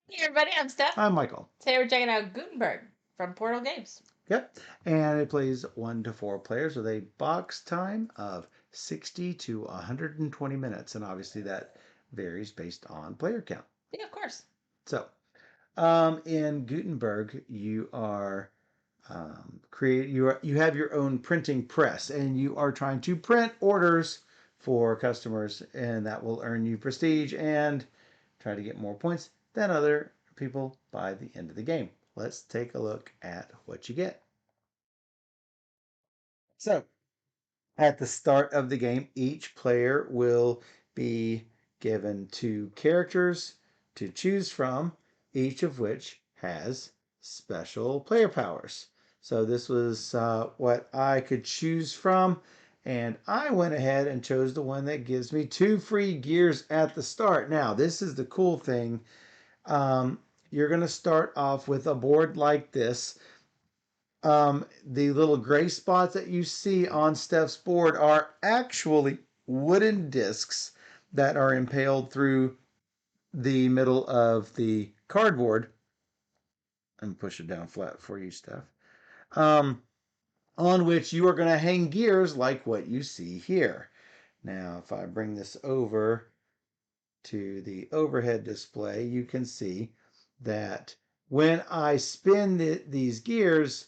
Hey everybody, I'm Steph. I'm Michael. Today we're checking out Gutenberg from Portal Games. Yep. And it plays 1 to 4 players with a box time of 60 to 120 minutes. And obviously that varies based on player count. Yeah, of course. So, in Gutenberg, you are you have your own printing press, and you are trying to print orders for customers, and that will earn you prestige and try to get more points than other people by the end of the game. Let's take a look at what you get. So, at the start of the game, each player will be given 2 characters to choose from, each of which has special player powers. So this was what I could choose from, and I went ahead and chose the one that gives me 2 free gears at the start. Now, this is the cool thing. You're going to start off with a board like this. The little gray spots that you see on Steph's board are actually wooden discs that are impaled through the middle of the cardboard. And push it down flat for you, Steph. Um, on which you are going to hang gears like what you see here. Now, if I bring this over to the overhead display, you can see that when I spin these gears,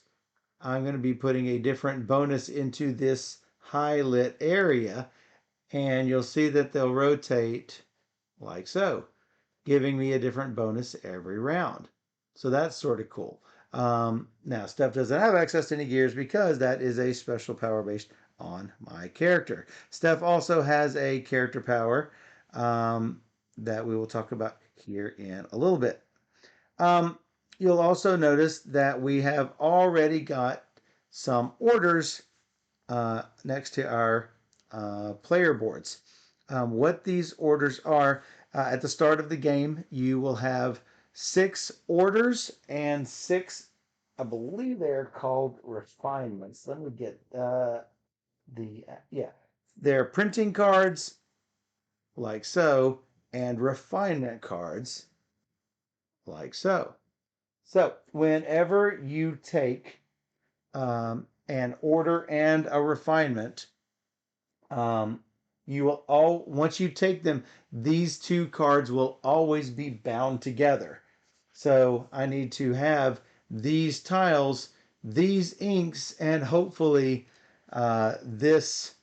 I'm going to be putting a different bonus into this highlight area, and you'll see that they'll rotate like so, giving me a different bonus every round. So that's sort of cool. Now, Steph doesn't have access to any gears because that is a special power based on my character. Steph also has a character power that we will talk about here in a little bit. Um, you'll also notice that we have already got some orders next to our player boards. What these orders are, at the start of the game, you will have 6 orders and 6, I believe they're called refinements. Let me get yeah, they're printing cards like so, and refinement cards like so. So whenever you take an order and a refinement, you will all once you take them, these 2 cards will always be bound together. So I need to have these tiles, these inks, and hopefully this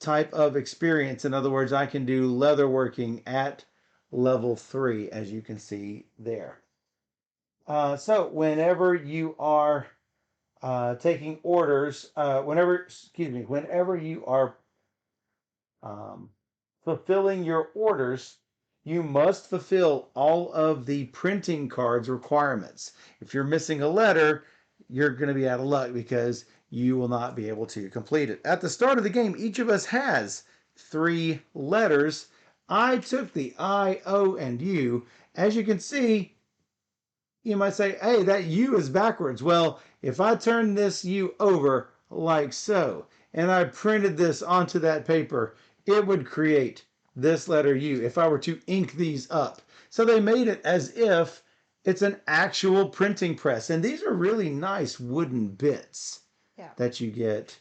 type of experience. In other words, I can do leatherworking at level 3, as you can see there. So whenever you are taking orders, whenever you are fulfilling your orders, you must fulfill all of the printing cards requirements. If you're missing a letter, you're going to be out of luck because you will not be able to complete it. At the start of the game, each of us has 3 letters. I took the I, O, and U. As you can see, you might say, hey, that U is backwards. Well, if I turn this U over like so, and I printed this onto that paper, it would create this letter U if I were to ink these up. So they made it as if it's an actual printing press. And these are really nice wooden bits that you get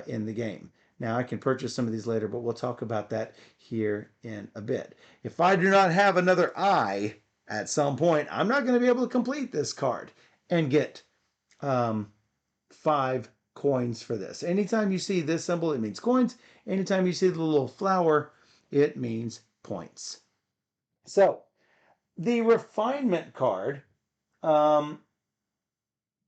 in the game. Now, I can purchase some of these later, but we'll talk about that here in a bit. If I do not have another I at some point, I'm not going to be able to complete this card and get 5 coins for this. Anytime you see this symbol, it means coins. Anytime you see the little flower, it means points. So, the refinement card, um,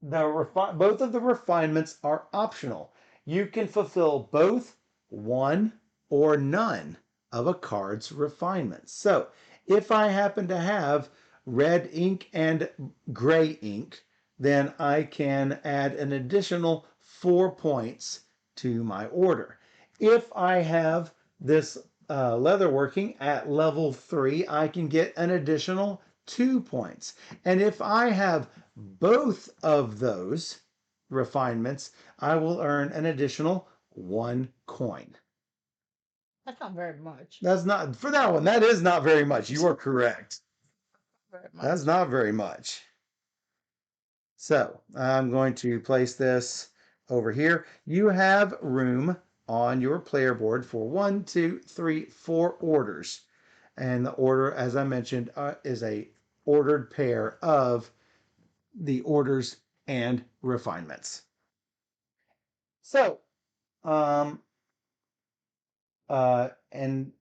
both of the refinements are optional. You can fulfill both one or none of a card's refinements. So if I happen to have red ink and gray ink, then I can add an additional 4 points to my order. If I have this leatherworking at level 3, I can get an additional 2 points. And if I have both of those refinements, I will earn an additional 1 coin. That's not very much. That's not, for that one, that is not very much. You are correct. Very much. That's not very much. So I'm going to place this over here. You have room on your player board for 1, 2, 3, 4 orders. And the order, as I mentioned, is a ordered pair of the orders and refinements. So, um, and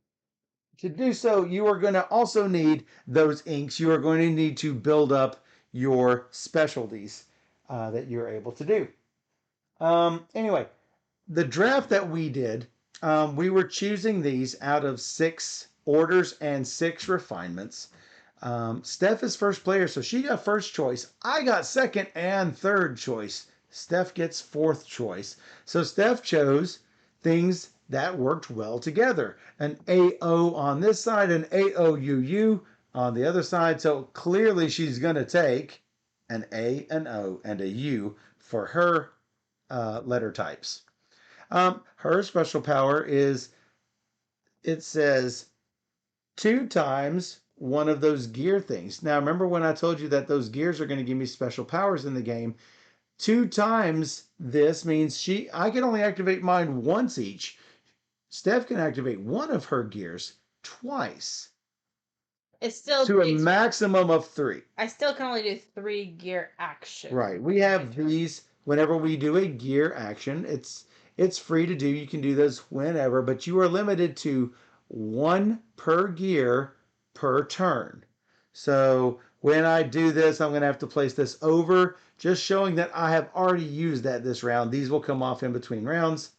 to do so, you are going to also need those inks. You are going to need to build up your specialties that you're able to do. Anyway, the draft that we did, we were choosing these out of 6 orders and 6 refinements. Steph is first player, so she got first choice. I got second and third choice. Steph gets fourth choice. So Steph chose things that worked well together. An AO on this side, an AOUU on the other side. So clearly she's going to take an A, an O, and a U for her letter types. Her special power is, it says 2 times one of those gear things. Now, remember when I told you that those gears are going to give me special powers in the game? 2 times this means I can only activate mine once each. Steph can activate one of her gears twice. It still to a takes, maximum of 3. I still can only do 3 gear action. Right. We have these whenever we do a gear action. It's free to do. You can do those whenever, but you are limited to 1 per gear per turn. So when I do this, I'm going to have to place this over, just showing that I have already used that this round. These will come off in between rounds.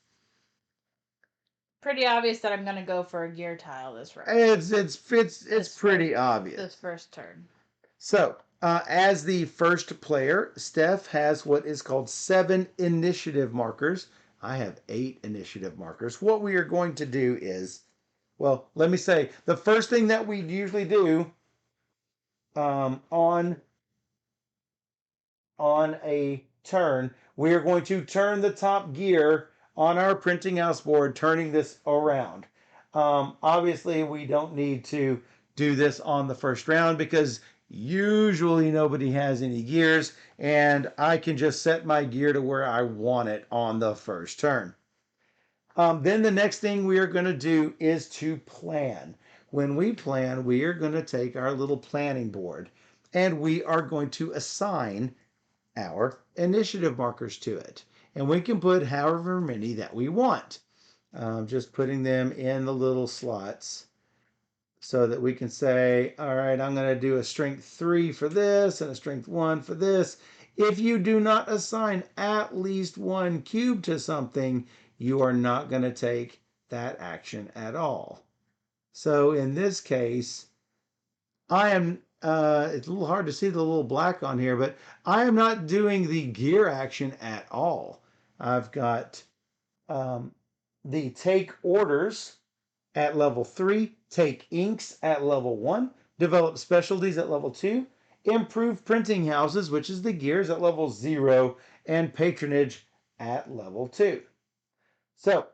Pretty obvious that I'm going to go for a gear tile this round. It's pretty obvious. This first turn. So, as the first player, Steph has what is called 7 initiative markers. I have 8 initiative markers. What we are going to do is, well, let me say, the first thing that we usually do on a turn, we are going to turn the top gear on our printing house board, turning this around. Obviously, we don't need to do this on the first round because usually nobody has any gears, and I can just set my gear to where I want it on the first turn. Then the next thing we are going to do is to plan. When we plan, we are going to take our little planning board and we are going to assign our initiative markers to it. And we can put however many that we want. Just putting them in the little slots so that we can say, all right, I'm going to do a strength 3 for this and a strength 1 for this. If you do not assign at least 1 cube to something, you are not going to take that action at all. So in this case, I am, it's a little hard to see the little black on here, but I am not doing the gear action at all. I've got the take orders at level 3, take inks at level 1, develop specialties at level 2, improve printing houses, which is the gears, at level 0, and patronage at level 2. So,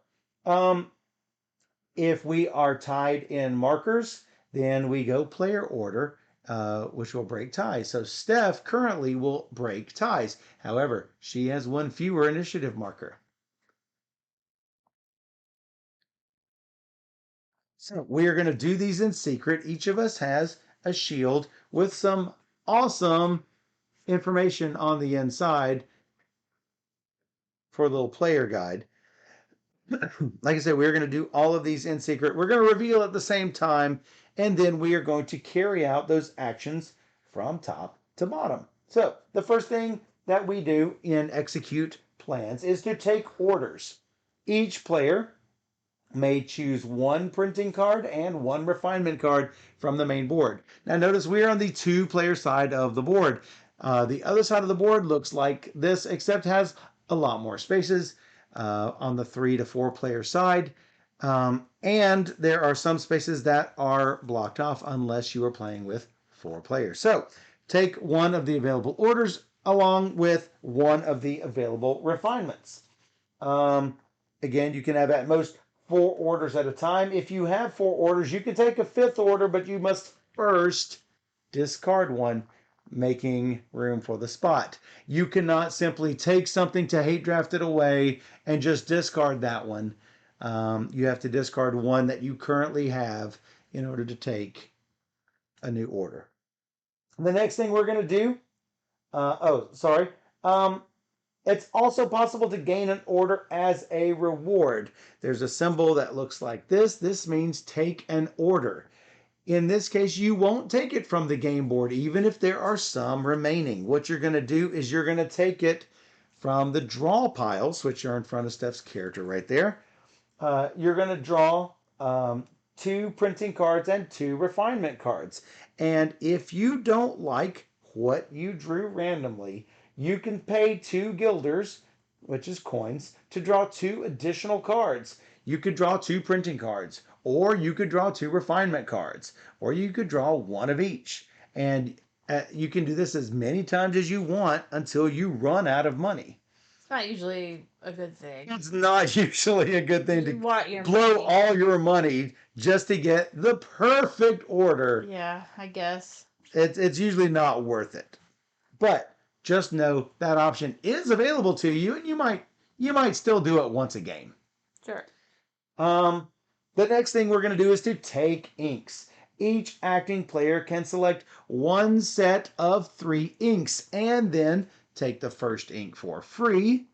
if we are tied in markers, then we go player order, which will break ties. So Steph currently will break ties. However, she has 1 fewer initiative marker. So we are going to do these in secret. Each of us has a shield with some awesome information on the inside for a little player guide. Like I said, we're going to do all of these in secret. We're going to reveal at the same time, and then we are going to carry out those actions from top to bottom. So the first thing that we do in execute plans is to take orders. Each player may choose 1 printing card and 1 refinement card from the main board. Now notice we are on the 2-player side of the board. The other side of the board looks like this, except has a lot more spaces on the 3 to 4-player side. And there are some spaces that are blocked off unless you are playing with 4 players. So take 1 of the available orders along with 1 of the available refinements. Again, you can have at most 4 orders at a time. If you have 4 orders, you can take a 5th order, but you must first discard one, making room for the spot. You cannot simply take something to hate draft it away and just discard that one. You have to discard one that you currently have in order to take a new order. The next thing we're going to do, it's also possible to gain an order as a reward. There's a symbol that looks like this. This means take an order. In this case, you won't take it from the game board, even if there are some remaining. What you're going to do is you're going to take it from the draw piles, which are in front of Steph's character right there. You're going to draw 2 printing cards and 2 refinement cards. And if you don't like what you drew randomly, you can pay 2 guilders, which is coins, to draw 2 additional cards. You could draw 2 printing cards, or you could draw 2 refinement cards, or you could draw 1 of each. And you can do this as many times as you want until you run out of money. It's not usually a good thing. It's not usually a good thing to blow money. all your money just to get the perfect order. Yeah, I guess. It's usually not worth it. But just know that option is available to you, and you might still do it once a game. Sure. The next thing we're going to do is to take inks. Each acting player can select one set of 3 inks and then take the first ink for free,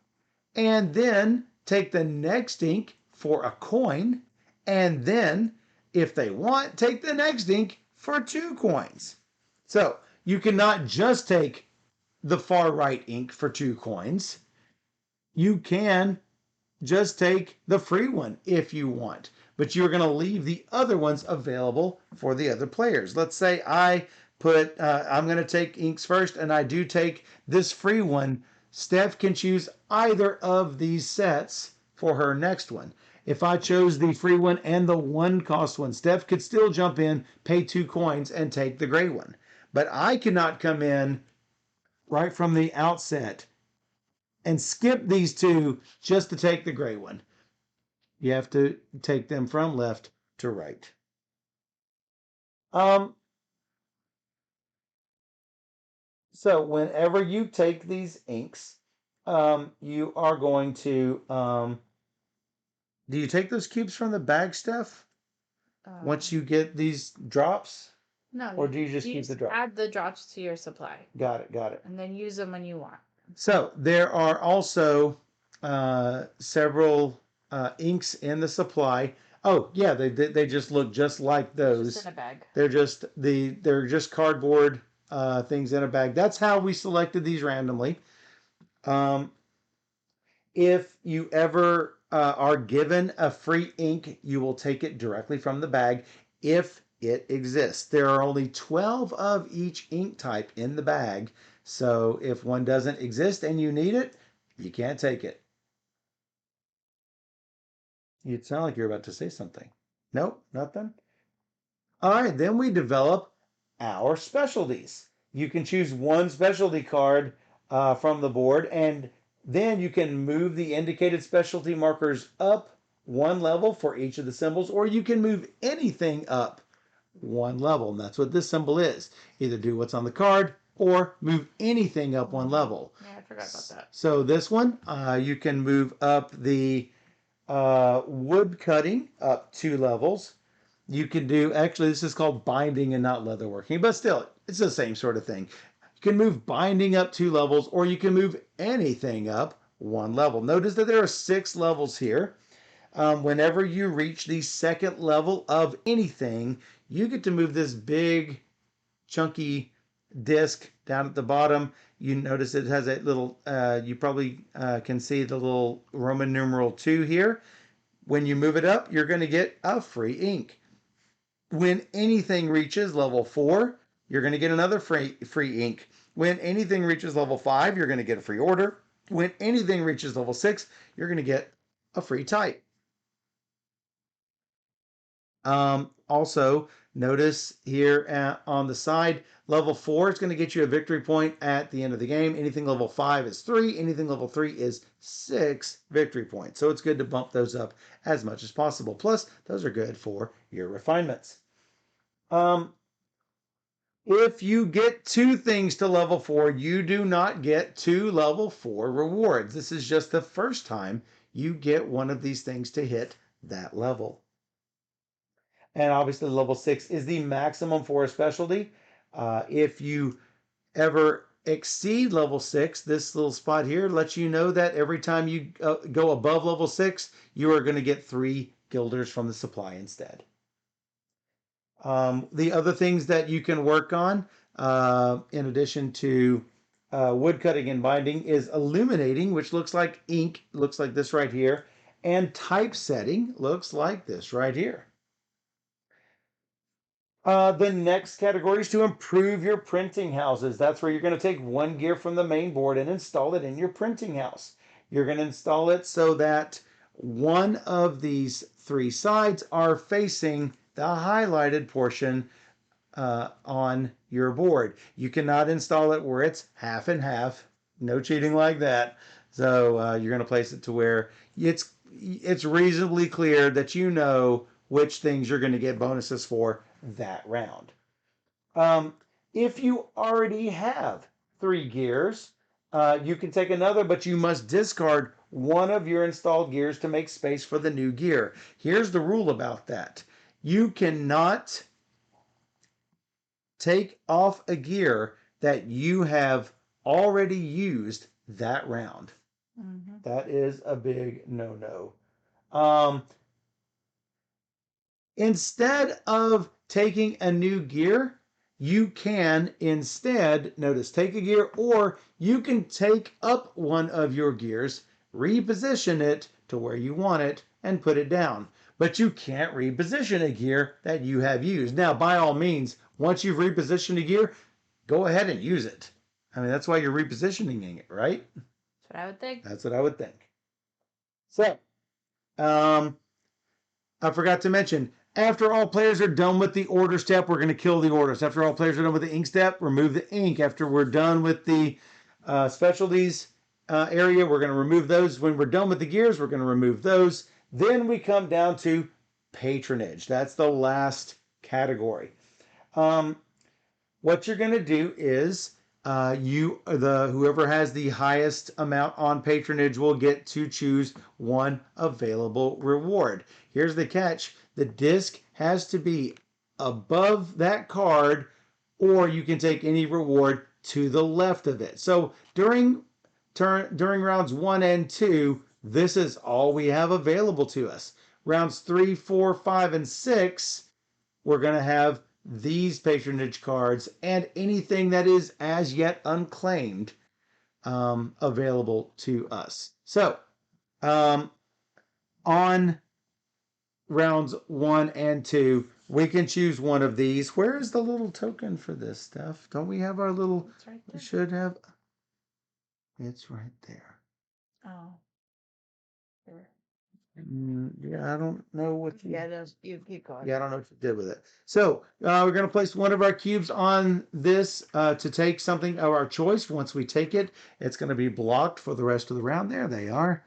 and then take the next ink for a coin, and then, if they want, take the next ink for 2 coins. So you cannot just take the far right ink for 2 coins. You can just take the free one if you want, but you're going to leave the other ones available for the other players. Let's say I'm going to take inks first, and I do take this free one. Steph can choose either of these sets for her next one. If I chose the free one and the 1 cost one, Steph could still jump in, pay 2 coins, and take the gray one. But I cannot come in right from the outset and skip these 2 just to take the gray one. You have to take them from left to right. So whenever you take these inks, you are going to, do you take those cubes from the bag, Steph? Once you get these drops? No. Or do you just keep the drops? Add the drops to your supply. Got it. And then use them when you want. So there are also several inks in the supply. Oh yeah, they just look just like those. Just in a bag. They're just cardboard things in a bag. That's how we selected these randomly. If you ever are given a free ink, you will take it directly from the bag if it exists. There are only 12 of each ink type in the bag, so if one doesn't exist and you need it, you can't take it. You sound like you're about to say something. Nope, nothing. All right, then we develop our specialties. You can choose one specialty card from the board, and then you can move the indicated specialty markers up 1 level for each of the symbols, or you can move anything up 1 level, and that's what this symbol is. Either do what's on the card or move anything up 1 level. Yeah, I forgot about that. So this one, you can move up the wood cutting up 2 levels. You can do, actually this is called binding and not leatherworking, but still, it's the same sort of thing. You can move binding up 2 levels, or you can move anything up 1 level. Notice that there are 6 levels here. Whenever you reach the 2nd level of anything, you get to move this big, chunky disc down at the bottom. You notice it has a little, you probably can see the little Roman numeral 2 here. When you move it up, you're going to get a free ink. When anything reaches level 4, you're going to get another free ink. When anything reaches level 5, you're going to get a free order. When anything reaches level 6, you're going to get a free type. Also, notice here on the side, level 4 is going to get you a victory point at the end of the game. Anything level 5 is 3. Anything level 3 is 6 victory points. So it's good to bump those up as much as possible. Plus, those are good for your refinements. If you get 2 things to level 4, you do not get 2 level 4 rewards. This is just the first time you get one of these things to hit that level. And obviously level 6 is the maximum for a specialty. If you ever exceed level 6, this little spot here lets you know that every time you go above level 6, you are going to get 3 guilders from the supply instead. The other things that you can work on, in addition to wood cutting and binding, is illuminating, which looks like ink, looks like this right here, and typesetting looks like this right here. The next category is to improve your printing houses. That's where you're going to take one gear from the main board and install it in your printing house. You're going to install it so that one of these 3 sides are facing the highlighted portion on your board. You cannot install it where it's half and half. No cheating like that. So you're going to place it to where it's reasonably clear that you know which things you're going to get bonuses for that round. If you already have 3 gears, you can take another, but you must discard one of your installed gears to make space for the new gear. Here's the rule about that. You cannot take off a gear that you have already used that round. Mm-hmm. That is a big no-no. Instead of taking a new gear, you can instead, notice, take a gear, or you can take up one of your gears, reposition it to where you want it, and put it down. But you can't reposition a gear that you have used. Now, by all means, once you've repositioned a gear, go ahead and use it. I mean, that's why you're repositioning it, right? That's what I would think. That's what I would think. So, I forgot to mention, after all players are done with the order step, we're going to kill the orders. After all players are done with the ink step, remove the ink. After we're done with the specialties area, we're going to remove those. When we're done with the gears, we're going to remove those. Then we come down to patronage. That's the last category. What you're going to do is whoever has the highest amount on patronage will get to choose one available reward. Here's the catch: the disc has to be above that card, or you can take any reward to the left of it. So during rounds 1 and 2, this is all we have available to us. Rounds 3, 4, 5, and 6, we're going to have these patronage cards and anything that is as yet unclaimed available to us. So on rounds 1 and 2, we can choose one of these. Where is the little token for this stuff? Don't we have our little... It's right there. We should have... It's right there. Oh. There. Yeah, I don't know what you... Yeah, you keep going. Yeah, I don't know what you did with it. So we're going to place one of our cubes on this to take something of our choice. Once we take it, it's going to be blocked for the rest of the round. There they are.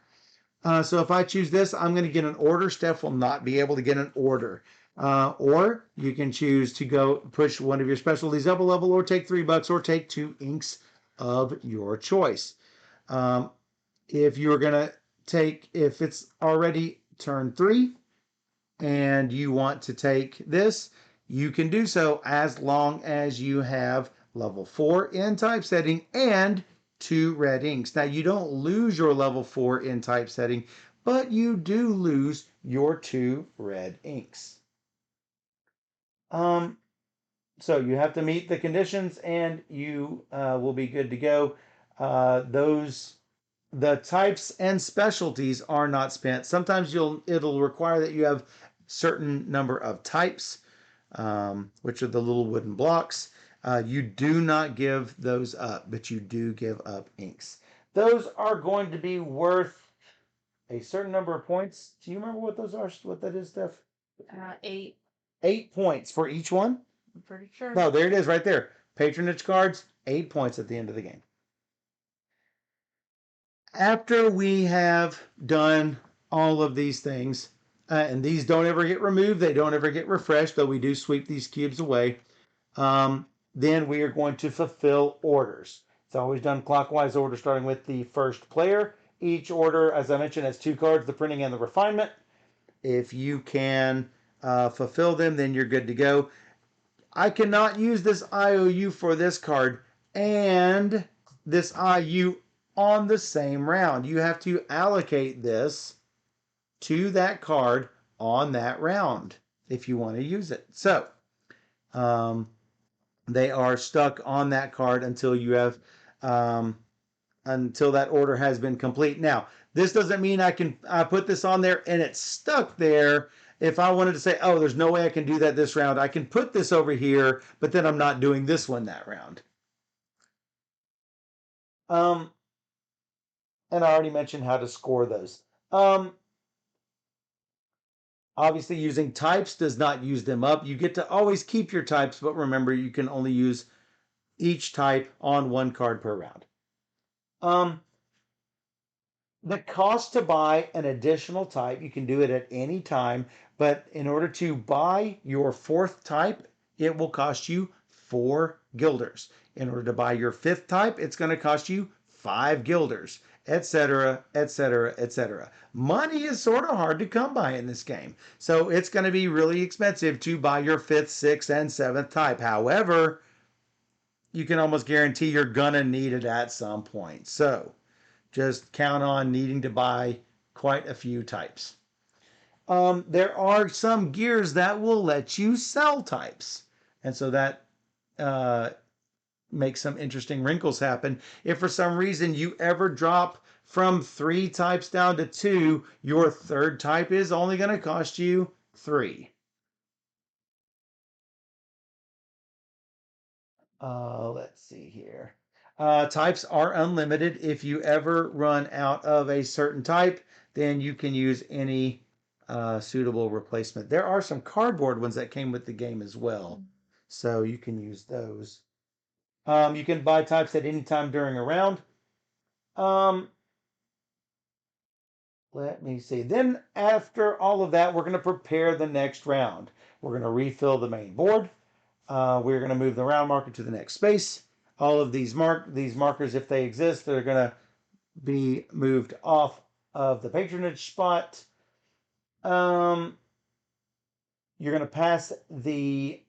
So if I choose this, I'm going to get an order. Steph will not be able to get an order. Or you can choose to go push one of your specialties up a level, or take $3, or take 2 inks of your choice. If you're going to take, if it's already turn 3, and you want to take this, you can do so as long as you have level 4 in typesetting and 2 red inks. Now, you don't lose your level 4 in typesetting, but you do lose your 2 red inks. So you have to meet the conditions and you will be good to go. The types and specialties are not spent. Sometimes it'll require that you have certain number of types, which are the little wooden blocks. You do not give those up, but you do give up inks. Those are going to be worth a certain number of points. Do you remember what those are? What that is, Steph? 8. 8 points for each one? I'm pretty sure. No, there it is right there. Patronage cards, 8 points at the end of the game. After we have done all of these things, and these don't ever get removed, they don't ever get refreshed, though we do sweep these cubes away. then we are going to fulfill orders. It's always done clockwise order, starting with the first player. Each order, as I mentioned, has 2 cards, the printing and the refinement. If you can fulfill them, then you're good to go. I cannot use this IOU for this card and this IU on the same round. You have to allocate this to that card on that round if you want to use it. So they are stuck on that card until you have until that order has been complete. Now, this doesn't mean I put this on there and it's stuck there. If I wanted to say, oh, there's no way I can do that this round, I can put this over here, but then I'm not doing this one that round. And I already mentioned how to score those. Obviously, using types does not use them up. You get to always keep your types, but remember, you can only use each type on 1 card per round. The cost to buy an additional type, you can do it at any time, but in order to buy your 4th type, it will cost you 4 guilders. In order to buy your 5th type, it's going to cost you 5 guilders, etc., etc., etc. Money is sort of hard to come by in this game, so it's going to be really expensive to buy your 5th, 6th, and 7th type. However, you can almost guarantee you're going to need it at some point. So just count on needing to buy quite a few types. There are some gears that will let you sell types. And so that makes some interesting wrinkles happen. If for some reason you ever drop from 3 types down to 2, your 3rd type is only going to cost you 3. Let's see here. Types are unlimited. If you ever run out of a certain type, then you can use any suitable replacement. There are some cardboard ones that came with the game as well, so you can use those. You can buy types at any time during a round. Let me see. Then after all of that, we're going to prepare the next round. We're going to refill the main board. We're going to move the round marker to the next space. All of these markers, if they exist, they're going to be moved off of the patronage spot. You're going to pass the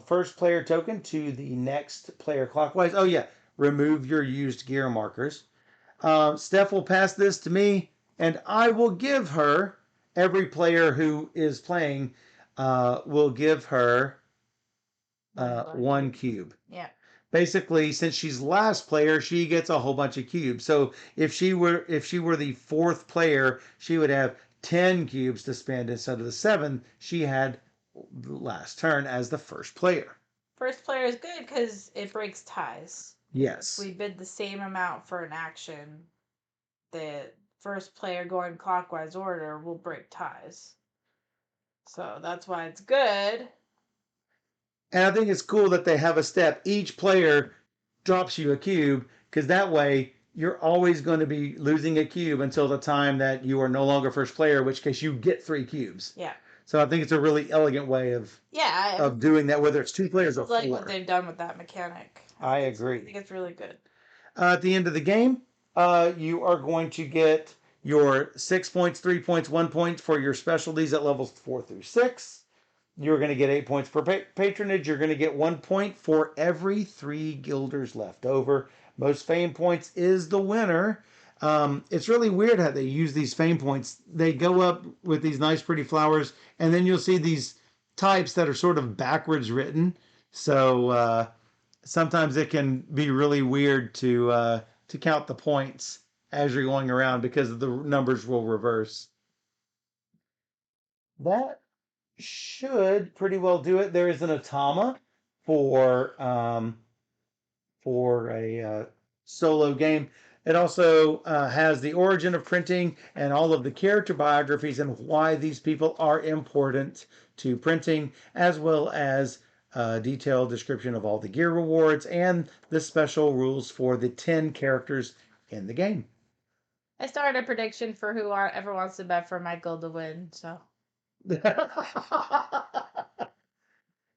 first player token to the next player clockwise. Oh yeah, remove your used gear markers. Steph will pass this to me, and I will give her, every player who is playing will give her 1 cube. Yeah. Basically, since she's last player, she gets a whole bunch of cubes. So if she were the 4th player, she would have 10 cubes to spend instead of the 7 she had last turn as the first player. First player is good because it breaks ties. Yes. If we bid the same amount for an action, the first player going clockwise order will break ties. So that's why it's good. And I think it's cool that they have a step. Each player drops you a cube, because that way you're always going to be losing a cube until the time that you are no longer first player, in which case you get 3 cubes. Yeah. So I think it's a really elegant way of doing that, whether it's 2 players or 4. Like what they've done with that mechanic. I agree. I think it's really good. At the end of the game, you are going to get your 6 points, 3 points, 1 point for your specialties at levels 4 through 6. You're going to get 8 points per patronage. You're going to get 1 point for every 3 guilders left over. Most fame points is the winner. It's really weird how they use these fame points. They go up with these nice, pretty flowers, and then you'll see these types that are sort of backwards written. So sometimes it can be really weird to count the points as you're going around because the numbers will reverse. That should pretty well do it. There is an automa for a solo game. It also has the origin of printing and all of the character biographies and why these people are important to printing, as well as a detailed description of all the gear rewards and the special rules for the 10 characters in the game. I started a prediction for whoever wants to bet for Michael to win. So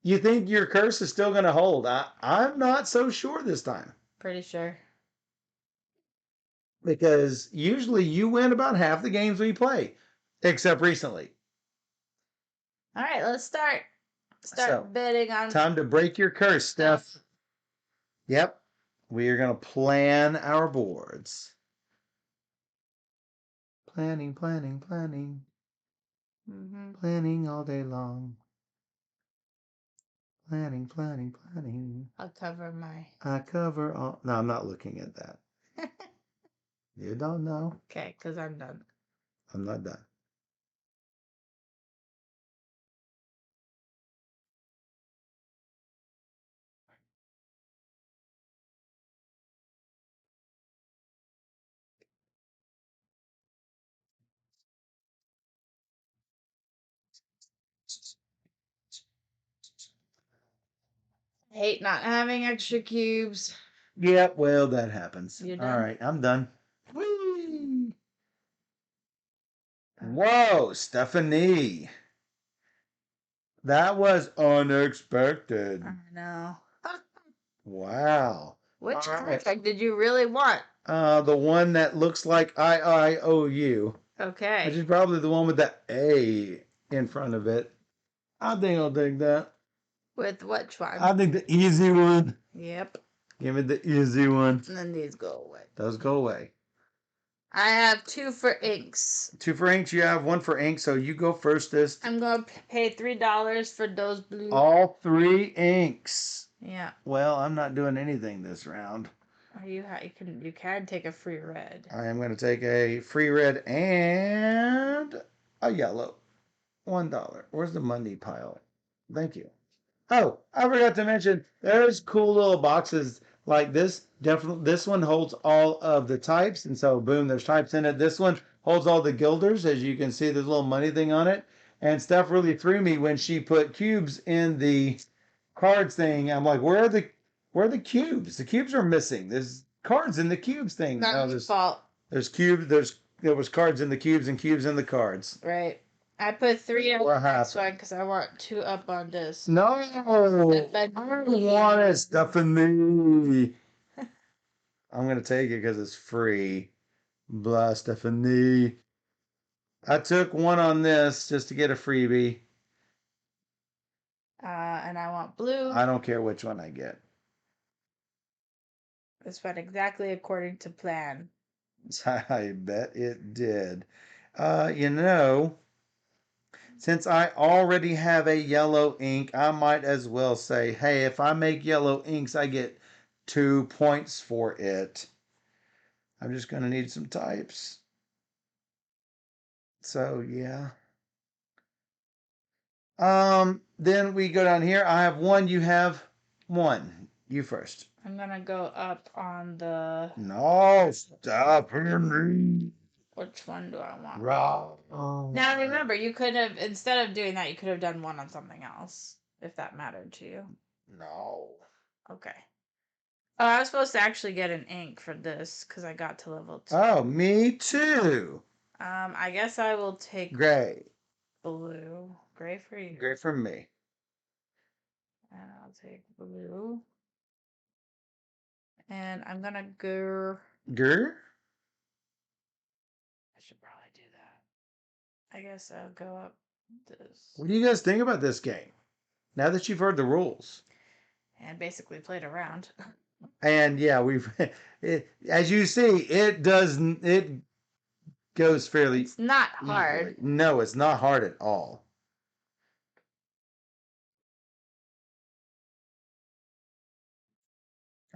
You think your curse is still going to hold? I'm not so sure this time. Pretty sure. Because usually you win about half the games we play, except recently. All right, let's start. Start So, bidding on. Time to break your curse, Steph. Yep. We are going to plan our boards. Planning, planning, planning. Planning all day long. Planning, planning, planning. I'll cover my. I cover all. No, I'm not looking at that. You don't know. Okay, because I'm done. I'm not done. I hate not having extra cubes. Yep, well, that happens. You All done? right, I'm done. Whee! Whoa, Stephanie. That was unexpected. I know. Wow. Which All right. contract did you really want? The one that looks like IIOU, which Okay. is probably the one with the A in front of it. I think I'll take that. With which one? I think the easy one. Yep. Give me the easy one. And then these go away. Those go away. I have 2 for inks. 2 for inks. You have 1 for ink, so you go first. I'm going to pay $3 for those blue. All 3 inks. Yeah. Well, I'm not doing anything this round. You can take a free red. I am going to take a free red and a yellow. $1. Where's the money pile? Thank you. Oh, I forgot to mention, there's cool little boxes like this. Definitely, this one holds all of the types, and so boom, there's types in it. This one holds all the guilders, as you can see, there's a little money thing on it. And Steph really threw me when she put cubes in the cards thing. I'm like, where are the cubes? The cubes are missing. There's cards in the cubes thing. Not your fault. There's cubes. There was cards in the cubes and cubes in the cards. Right. I put 3 on What this one happened? because I want 2 up on this. No, I want it, Stephanie. I'm gonna take it because it's free. Blah, Stephanie. I took 1 on this just to get a freebie. And I want blue. I don't care which one I get. This went exactly according to plan. I bet it did. You know, since I already have a yellow ink, I might as well say, hey, if I make yellow inks, I get 2 points for it. I'm just going to need some types. So, yeah. Then we go down here. I have 1, you have 1. You first. I'm going to go up on the... No, stop him. Which one do I want? Wrong. Now remember, you could have, instead of doing that, you could have done 1 on something else, if that mattered to you. No. Okay. Oh, I was supposed to actually get an ink for this, because I got to level 2. Oh, me too. I guess I will take... Gray. Blue. Gray for you. Gray for me. And I'll take blue. And I'm going to go... Gur? I should probably do that. I guess I'll go up this. What do you guys think about this game? Now that you've heard the rules. And basically played around. And yeah, as you see, it goes fairly It's not hard. easily. No, it's not hard at all.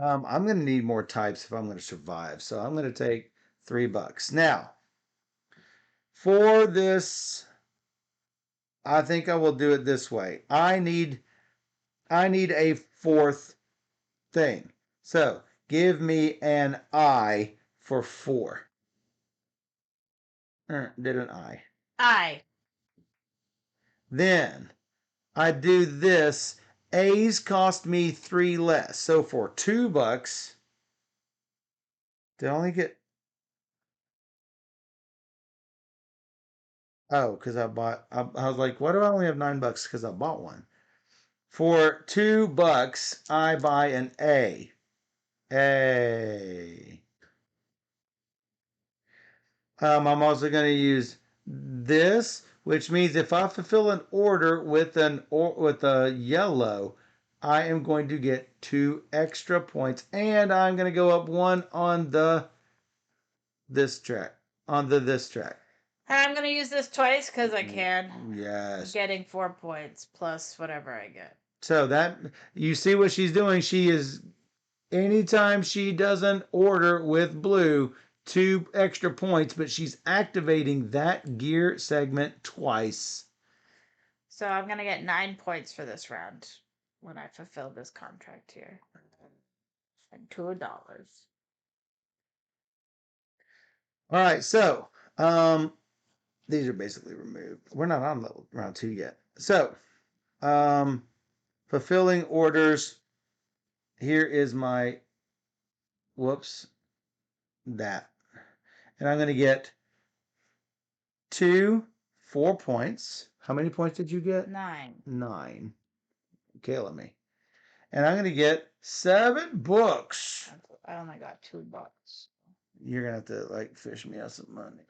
I'm going to need more types if I'm going to survive. So I'm going to take $3. Now, for this, I think I will do it this way. I need a 4th thing. So give me an I for 4. Did an I. I. Then I do this. A's cost me 3 less. So for $2, did I only get... Oh, because I bought... I was like, why do I only have $9? Because I bought one. For $2, I buy an A. A. I'm also going to use this, which means if I fulfill an order with a yellow, I am going to get 2 extra points, and I'm going to go up 1 on this track. I'm gonna use this twice because I can. Yes. Getting 4 points plus whatever I get. So that you see what she's doing. She is anytime she does an order with blue, 2 extra points, but she's activating that gear segment twice. So I'm gonna get 9 points for this round when I fulfill this contract here. And $2. All right, so these are basically removed. We're not on level round 2 yet. So fulfilling orders. Here is my that. And I'm going to get 4 points. How many points did you get? 9. 9. Killing me. And I'm going to get 7 books. I only got $2. You're gonna have to like fish me out some money.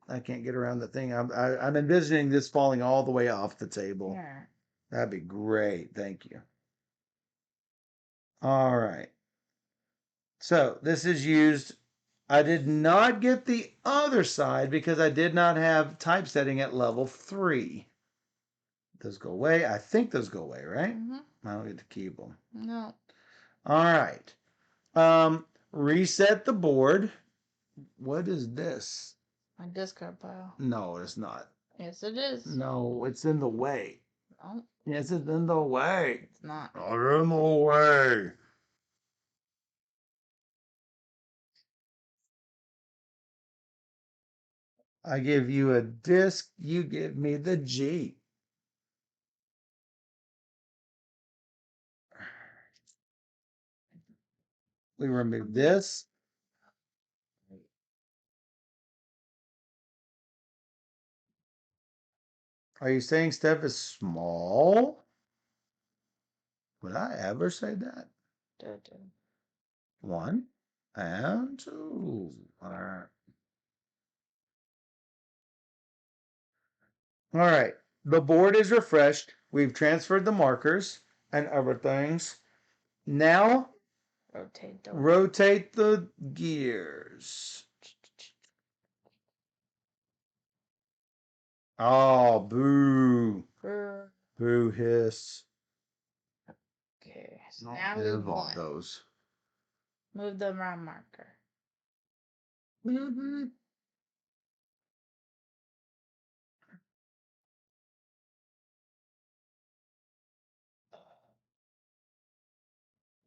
I can't get around the thing. I'm envisioning this falling all the way off the table. Yeah. That'd be great. Thank you. All right. So this is used. I did not get the other side because I did not have typesetting at level 3. Those go away. I think those go away, right? Mm-hmm. I don't get to keep them. No. All right. Reset the board. What is this? My discard pile. No, it's not. Yes, it is. No, it's in the way. No, Yes, it's in the way. it's not. Not in the way. I give you a disc, you give me the G. We remove this. Are you saying Steph is small? Would I ever say that? 1 and 2. All right. All right. The board is refreshed. We've transferred the markers and other things. Now, rotate the gears. Oh, boo. Boo hiss. Okay, so now move one. Those. Move the round marker. Mm-hmm.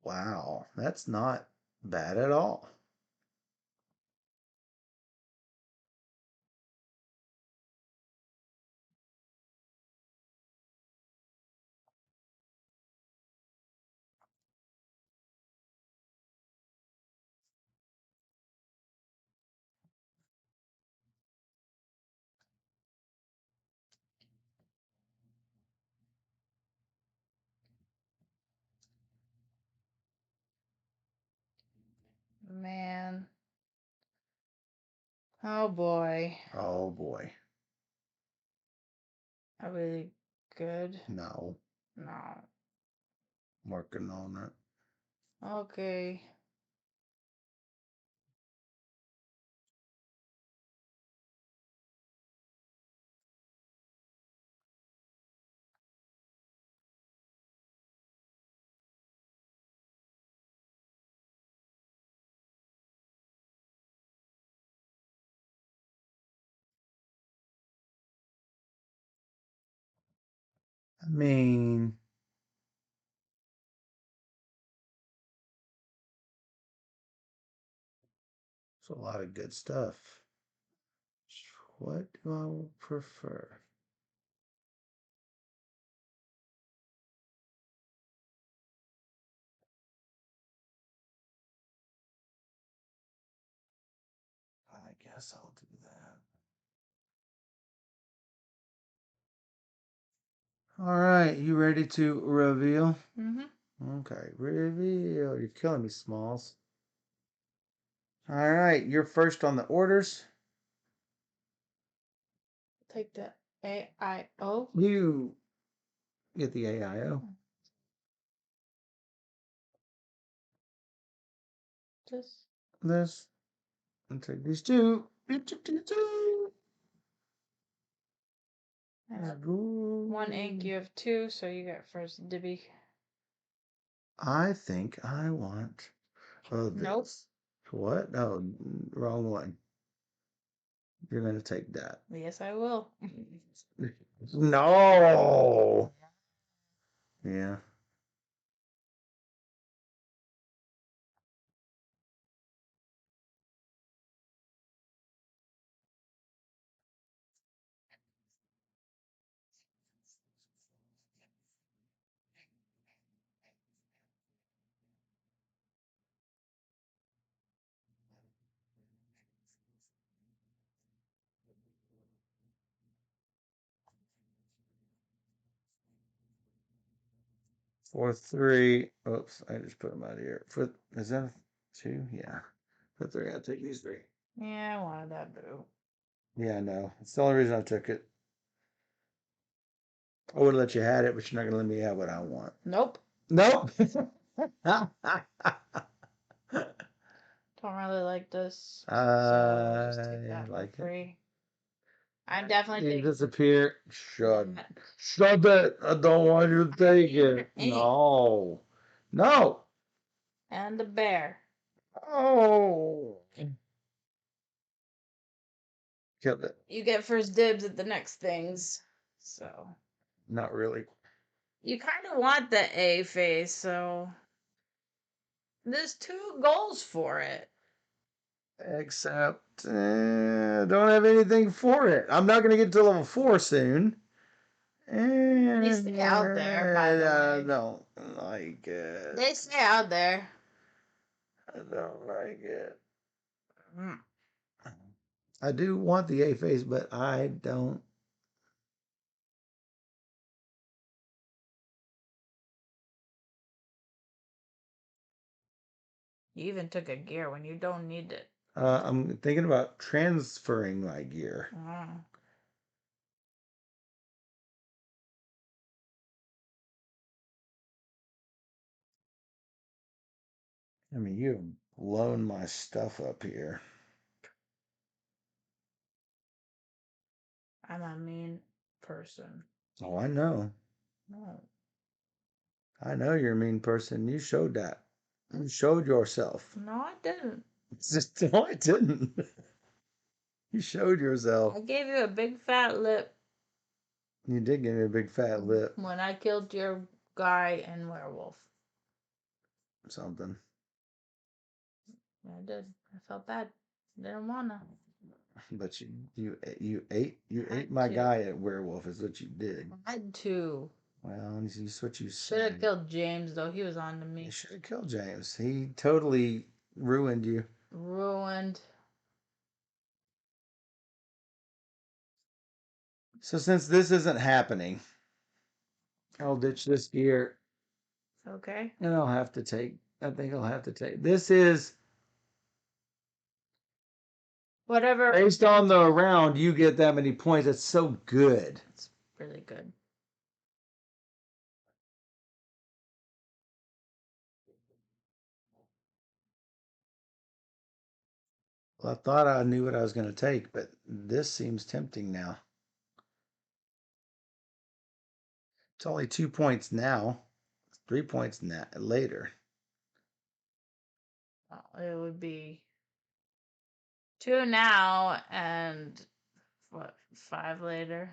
Wow, that's not bad at all. Man. Oh boy. Oh boy. Are we good? No. No. Working on it. Okay. I mean, it's a lot of good stuff. What do I prefer? I guess I'll do that. All right, you ready to reveal? Mm-hmm. Okay, reveal. You're killing me, Smalls. All right, you're first on the orders. Take the AIO. You get the AIO. Just This and take these two. I have one ink. You have two, so you get first dibby. I think I want. Oh, Nope. this. What? Oh, wrong one. You're gonna take that. Yes, I will. No. Yeah. For three. Oops, I just put them out here. For is that two? Yeah. For three, I'll take these three. Yeah, I wanted that boo. Yeah, no. It's the only reason I took it. I would have let you had it, but you're not gonna let me have what I want. Nope. Nope. Don't really like this. So I'll just take I that like for it. free. I'm definitely You taking disappear. Shut. that. Shut it. I don't want you to take it. Ink. No. No. And the bear. Oh. Killed it. You get first dibs at the next things. So Not really. you kind of want the A face, so there's two goals for it. Except, don't have anything for it. I'm not going to get to level 4 soon. They stay out there, by the I way. don't like it. They stay out there. I don't like it. Mm. I do want the A face, but I don't. You even took a gear when you don't need it. I'm thinking about transferring my gear. Mm. I mean, you've blown my stuff up here. I'm a mean person. Oh, I know. No. I know you're a mean person. You showed that. You showed yourself. No, I didn't. It's just, no, I didn't. You showed yourself. I gave you a big fat lip You did give me a big fat lip. when I killed your guy and werewolf. Something. Yeah, I did. I felt bad. Didn't wanna. But you Had ate my to. guy at werewolf is what you did. Had to. Well, that's what you Should have said. killed James though. He was on to You me. should have killed James. He totally ruined you. Ruined. So since this isn't happening, I'll ditch this gear Okay. and I'll have to take. I think I'll have to take. This is Whatever. based on the round. You get that many points. That's so good. It's really good. Well, I thought I knew what I was going to take, but this seems tempting now. It's only 2 points now. 3 points later. It would be 2 now and what, 5 later.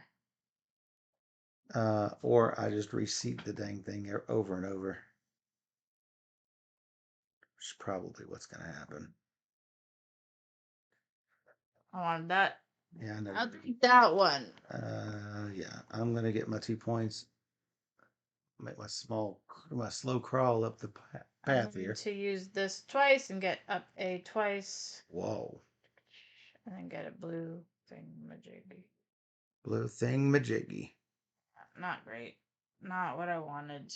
Or I just reseat the dang thing over and over. Which is probably what's going to happen. I wanted that. Yeah, I know. I'll take that one. Yeah, I'm going to get my 2 points. Make my slow crawl up the path here. To use this twice and get up a twice. Whoa. And then get a blue thing majiggy. Blue thing majiggy. Not great. not what I wanted,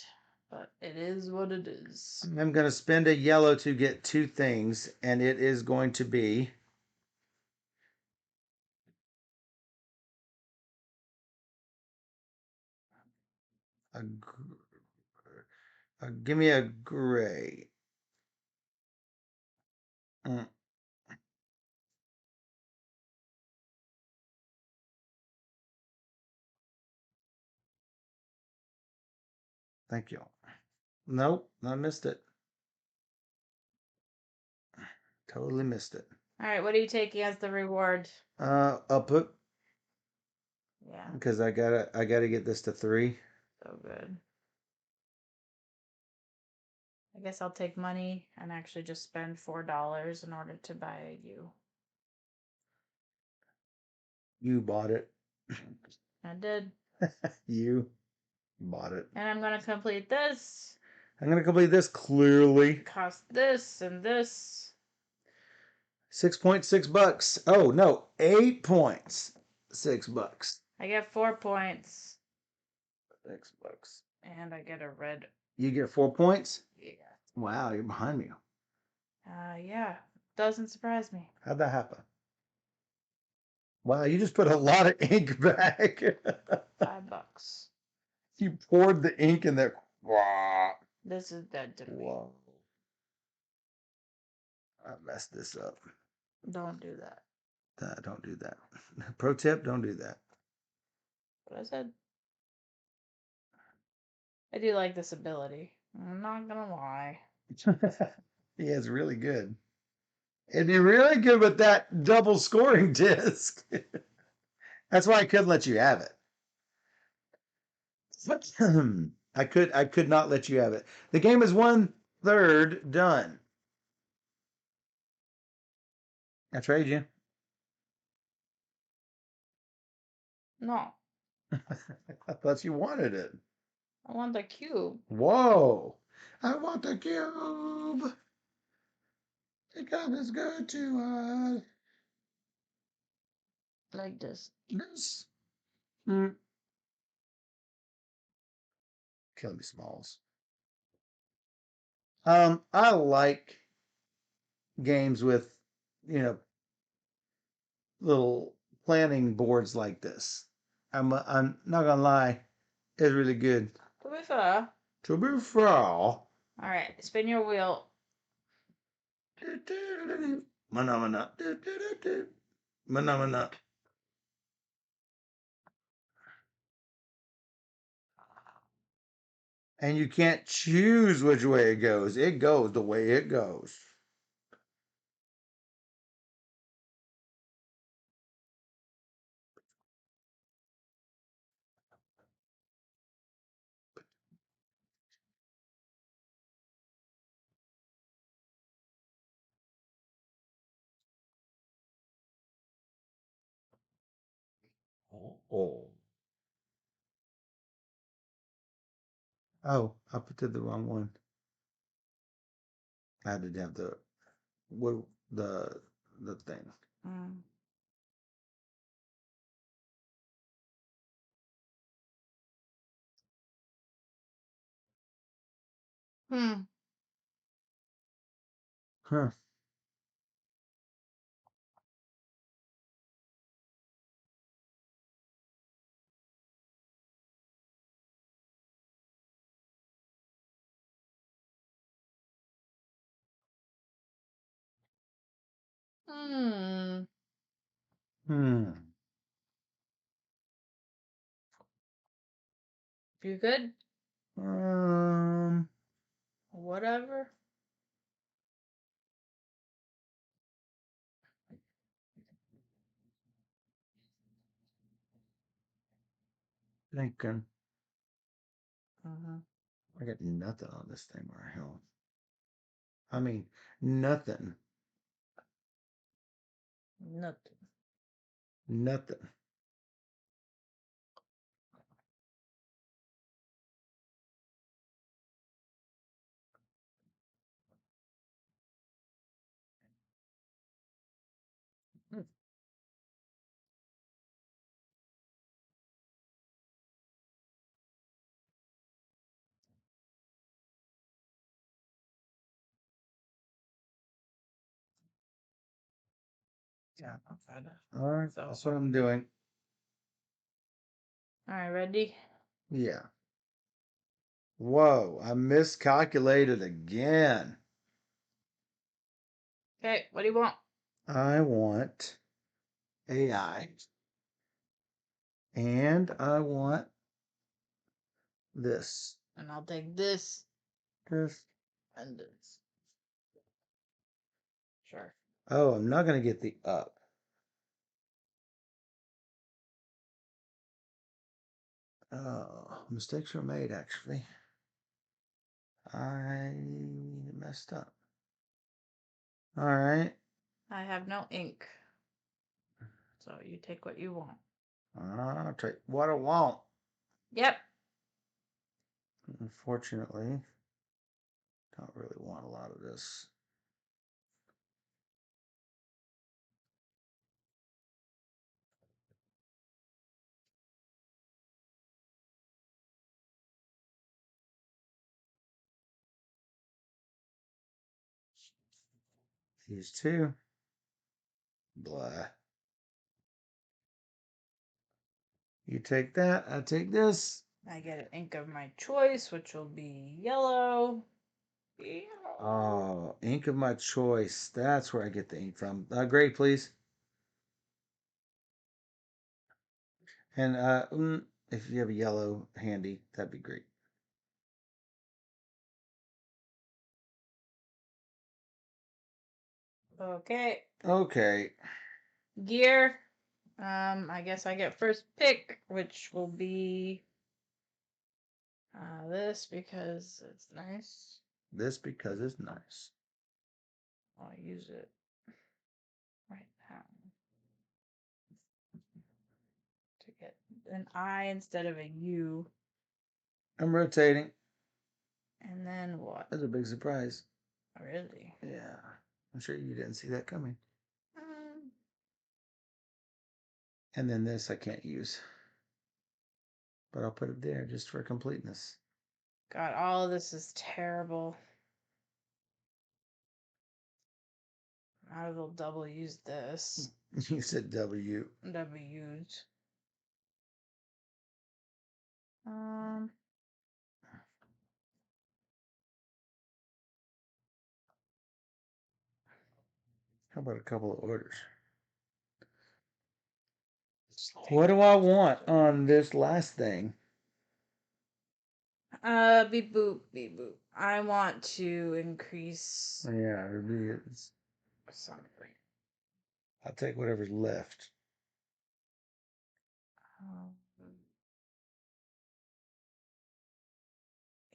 but it is what it is. I'm going to spend a yellow to get two things, and it is going to be give me a gray. Mm, thank you. Nope, I missed it. Totally missed it. All right, what are you taking as the reward? I'll put Yeah, because I gotta get this to 3. so good. I guess I'll take money and actually just spend $4 in order to buy you. You bought it. I did. You bought it. And I'm gonna complete this. I'm gonna complete this clearly. Cost this and this. $6.6. Oh no, 8 points. $6. I get 4 points. $6. And I get a red. You get 4 points? Yeah. Wow, you're behind me. Yeah. Doesn't surprise me. How'd that happen? Wow, you just put a lot of ink back. $5. You poured the ink in there. Wow. This is dead to me. Whoa. I messed this up. Don't do that. Don't do that. Pro tip, don't do that. What I said. I do like this ability. I'm not gonna lie. Yeah, it's really good. It'd be really good with that double scoring disc. That's why I couldn't let you have it. I could not let you have it. The game is 1/3 done. I trade you. No. I thought you wanted it. I want the cube. Whoa. I want the cube. The cube is good to us. Like this. This. Mm. Kill me, Smalls. I like games with, you know, little planning boards like this. I'm not gonna lie, it's really good. To be fair. To be fair. Alright, spin your wheel. Manamana. Manamana. And you can't choose which way it goes. It goes the way it goes. Oh. Oh, I put the wrong one. I had to have the the thing. Mm. Hmm. Huh. Hmm. Hmm. You good? Um. Whatever. Thinking. Mm-hmm. I got nothing on this thing or hell. I mean, nothing. Nothing. Nothing. Yeah. All right, So, that's what I'm doing. all right, ready? Yeah. Whoa, I miscalculated again. Okay, what do you want? I want AI. And I want this. And I'll take this This. and this. Sure. Oh, I'm not going to get the up. Oh, mistakes were made, actually. I messed up. All right. I have no ink. So you take what you want. I'll take what I want. Yep. Unfortunately, don't really want a lot of this. These two. Blah. You take that, I take this. I get an ink of my choice, which will be yellow. Oh, ink of my choice. That's where I get the ink from. Gray, please. And if you have a yellow handy, that'd be great. Okay. Okay. Gear. I guess I get first pick, which will be this because it's nice. This because it's nice. I'll use it right now to get an I instead of a U. I'm rotating. And then what? That's a big surprise. Really? Yeah. I'm sure you didn't see that coming. Um, And then this I can't use. But I'll put it there just for completeness. God, all of this is terrible. Might as well double use this. You said W. W's. Um, How about a couple of orders? What do I want on this last thing? beep boop, beep boop. I want to increase Yeah, it's, something. I'll take whatever's left. Um,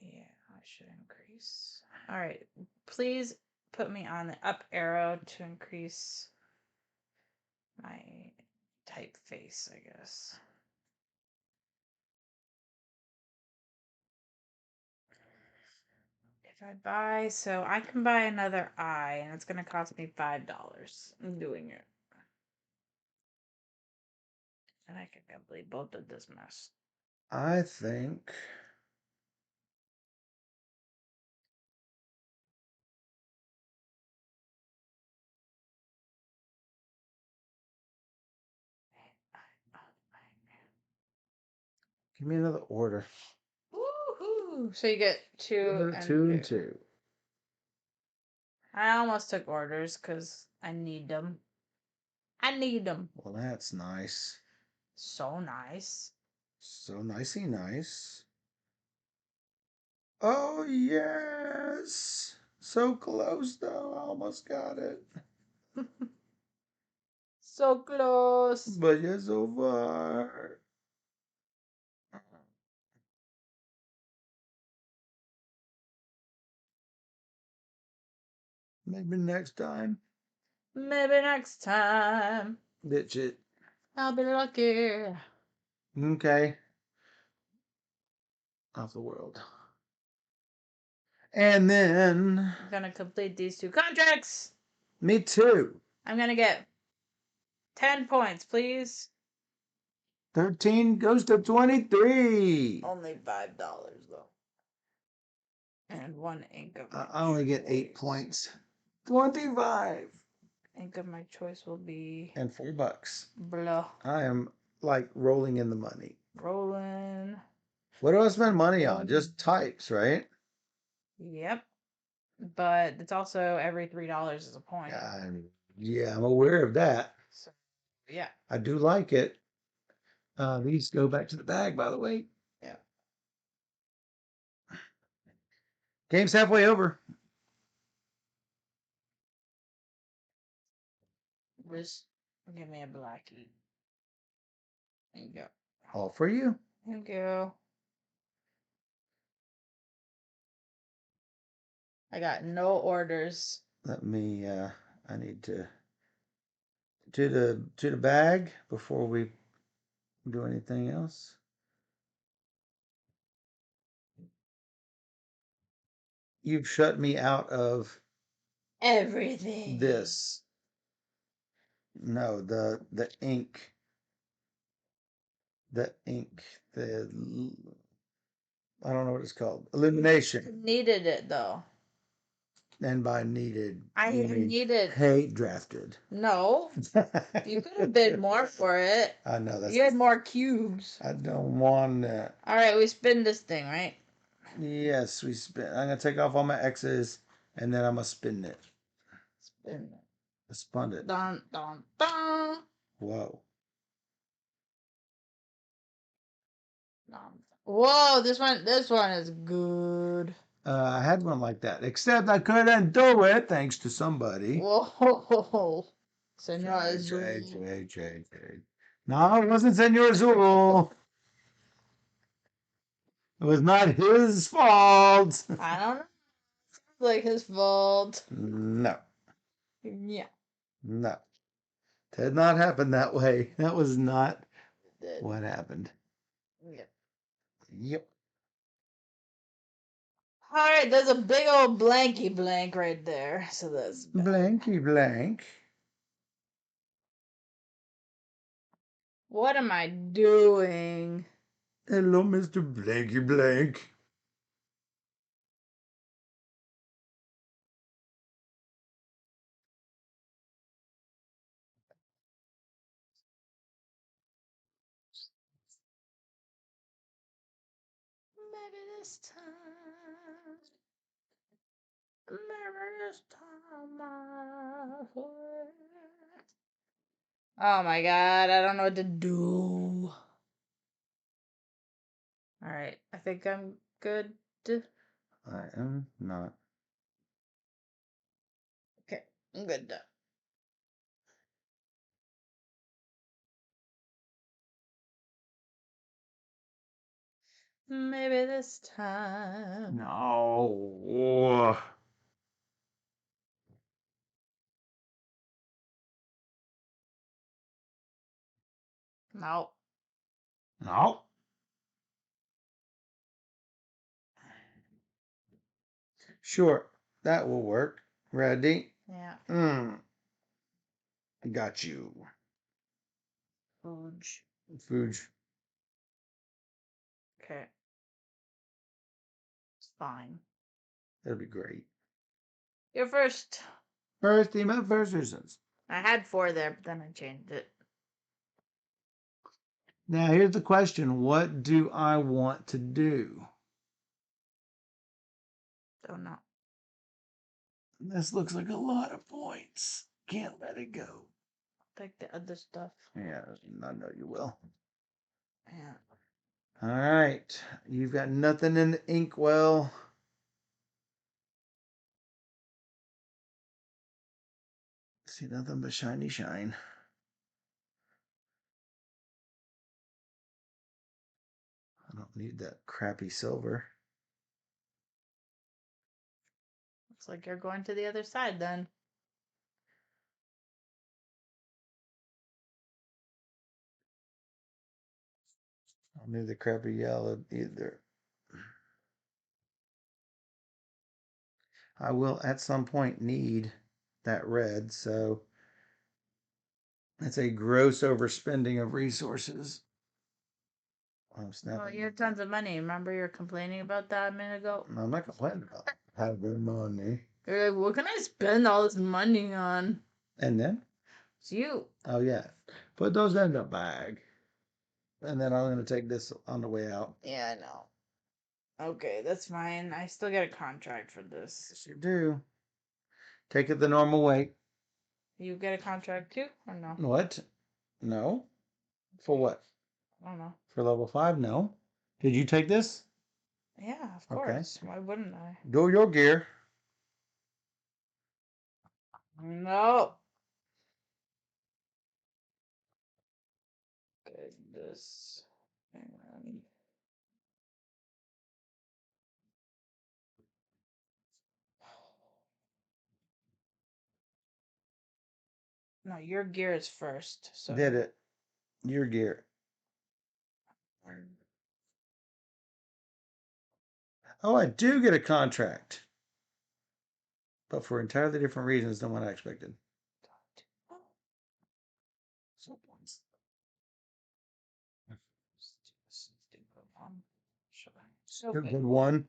yeah, I should increase. All right, please put me on the up arrow to increase my typeface, I guess. If I buy, so I can buy another eye, and it's gonna cost me $5. I'm doing it. And I can complete both of this mess. I think give me another order. Woohoo! So you get two and Two and two. two. I almost took orders because I need them. I need them. Well, that's nice. So nice. So nicey nice. Oh, yes. So close, though. I almost got it. So close. But you're so far. Maybe next time. Maybe next time Ditch it. I'll be lucky. Okay. Off the world. And then. I'm gonna complete these two contracts. Me too. I'm gonna get 10 points, please. 13 goes to 23. Only $5 though. And one ink of my I only get 8 choice. points. 25. ink of my choice will be And $4. blah. I am like rolling in the money. Rolling. What do I spend money on? Rolling. Just types, right? Yep. But it's also every $3 is a point. Yeah, I'm aware of that. So, yeah. I do like it. These go back to the bag, by the way. Yeah. Game's halfway over. Just give me a blackie. There you go. All for you. Thank you. I got no orders. Let me. I need to the bag before we do anything else. You've shut me out of Everything. this. No, the ink. The ink. The I don't know what it's called. Elimination. Needed it though. And by needed, I you mean needed. hate drafted. No. You could have bid more for it. I know that's. You had more cubes. I don't want that. All right, we spin this thing, right? Yes, we spin. I'm gonna take off all my X's, and then I'm gonna spin it. Spin it. I spun it. Dun dun dun. Whoa. Whoa, this one is good. I had one like that, except I couldn't do it thanks to somebody. Whoa. Senor Azul. No, it wasn't Senor Azul. It was not his fault. I don't know. It's like his fault. No. Yeah. No. Did not happen that way. That was not what happened. Yep. Yep. All right, there's a big old blanky blank right there. So that's bad. Blanky blank. What am I doing? Hello, Mr. Blanky Blank. Maybe this time. Maybe this time I swear. Oh my god, I don't know what to do. Alright, I think I'm good. I am not. Okay, I'm good. Maybe this time. No. No. No. Sure, that will work. Ready? Yeah. Got you. Fooge. Fooge. Okay. It's fine. That'll be great. You're first. First team up, first resistance. I had 4 there, but then I changed it. Now here's the question. What do I want to do? Don't know. This looks like a lot of points. Can't let it go. Take the other stuff. Yeah, I know you will. Yeah. All right. You've got nothing in the inkwell. See nothing but shiny shine. I don't need that crappy silver. Looks like you're going to the other side then. I don't need the crappy yellow either. I will at some point need that red, so it's a gross overspending of resources. Well, you have tons of money. Remember you were complaining about that a minute ago? I'm not complaining about having money. You're like, what can I spend all this money on? And then? It's you. Oh, yeah. Put those in the bag. And then I'm going to take this on the way out. Yeah, I know. Okay, that's fine. I still get a contract for this. Yes, you do. Take it the normal way. You get a contract too, or no? What? No. For what? I don't know. For level 5? No. Did you take this? Yeah, of Okay. course. Why wouldn't I? Go your gear. No. Goodness. Hang on. No, your gear is first. So Did it. Your gear. Oh, I do get a contract. But for entirely different reasons than what I expected. So Good one.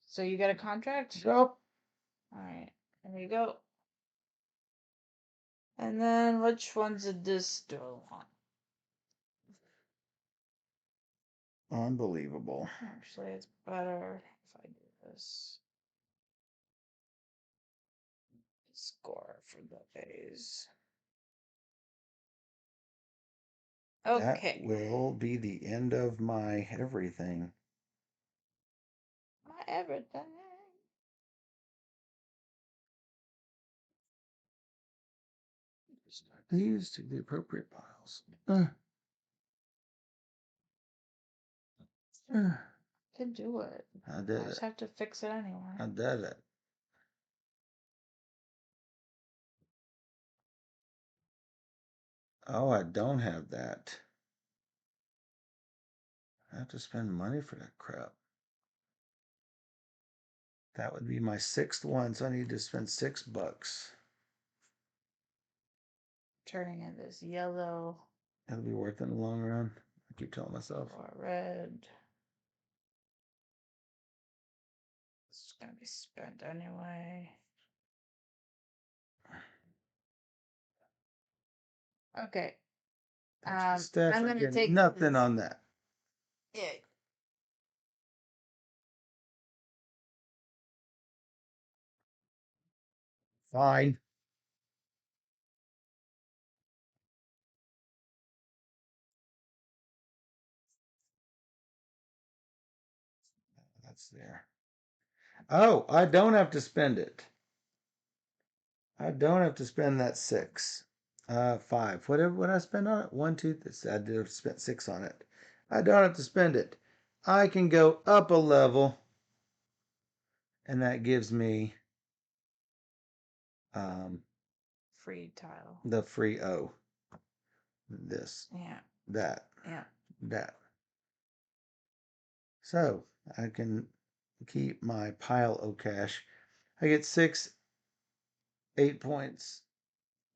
So you get a contract? Yep. All right. There you go. And then which ones did this do? Unbelievable. Actually, it's better if I do this. Score for the A's. Okay. That will be the end of my everything. My everything. These to the appropriate piles. Can do it. I I did just it. have to fix it anyway. I did it. Oh, I don't have that. I have to spend money for that crap. That would be my 6th one, so I need to spend $6. Turning in this yellow It'll be worth it in the long run. I keep telling myself. or red. It's gonna be spent anyway. Okay. Steph, I'm I gonna get take nothing this. on that. Yeah. Fine. That's there. Oh, I don't have to spend it. I don't have to spend that 6. 5. Whatever what I spend on it? 1, 2, I did have spent 6 on it. I don't have to spend it. I can go up a level, and that gives me Free tile. the free O. This. Yeah. That. Yeah. That. So I can keep my pile O cash. I get 6, 8 points,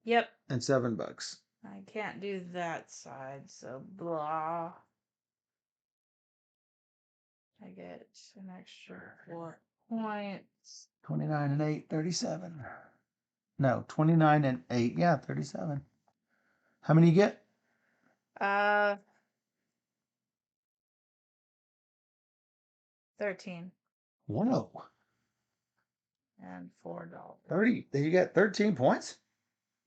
Yep. and $7. I can't do that side, so blah. I get an extra 4 points. 29 and 8, 37. No, 29 and 8. Yeah, 37. How many you get? Uh, 13 Whoa. and $4. 30. You got 13 points?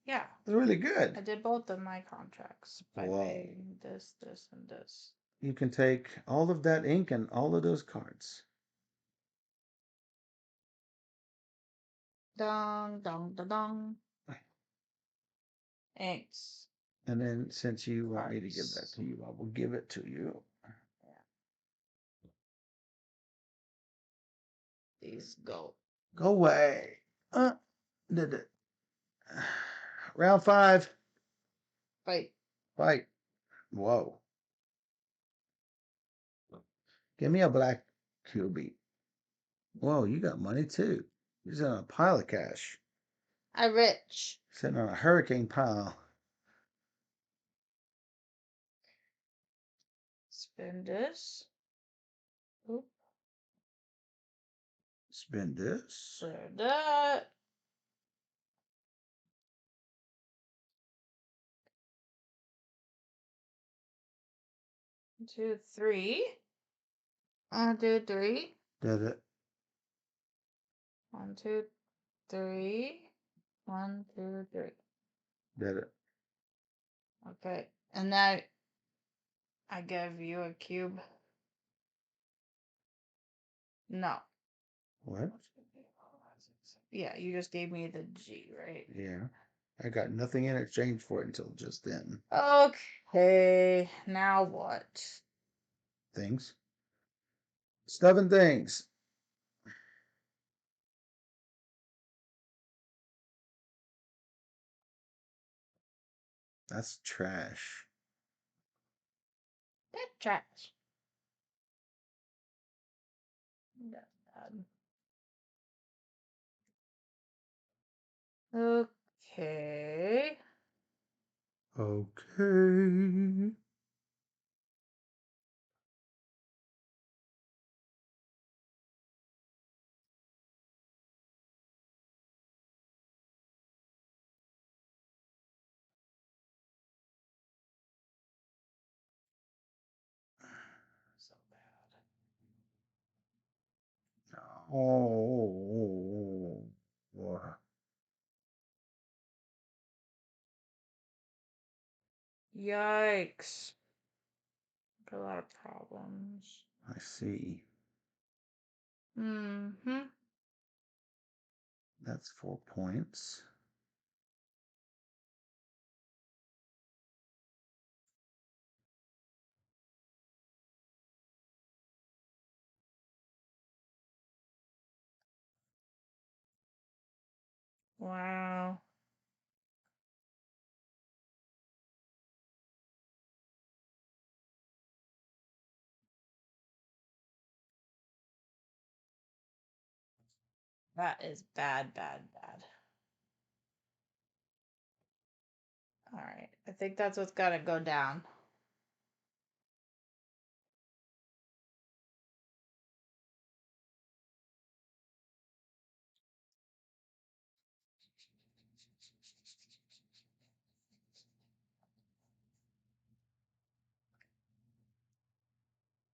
Yeah. That's really I good. did both of my contracts by Whoa. paying this, and this. You can take all of that ink and all of those cards. Dong, dong, dong, dong. Inks. And then since you want me to give that Cards. to you, I will give it to you. These go. Go away. Did it. Round 5. Fight. Fight. Whoa. Give me a black QB. Whoa, you got money too. You're sitting on a pile of cash. I rich. Sitting on a hurricane pile. Spin this. Oop. Spend this. There that. 2, 3. 1, 2, 3. Did it. 1, 2, 3. 1, 2, 3. Did it. Okay. And now I give you a cube. No. What? Yeah, you just gave me the G, right? Yeah. I got nothing in exchange for it until just then. Okay. Now what? Things. Stubborn things. That's trash. That trash. That's bad. Okay. Okay. So bad. Oh. Yikes. Got a lot of problems. I see. Mm-hmm. That's 4 points. Wow. That is bad, bad, bad. All right. I think that's what's got to go down.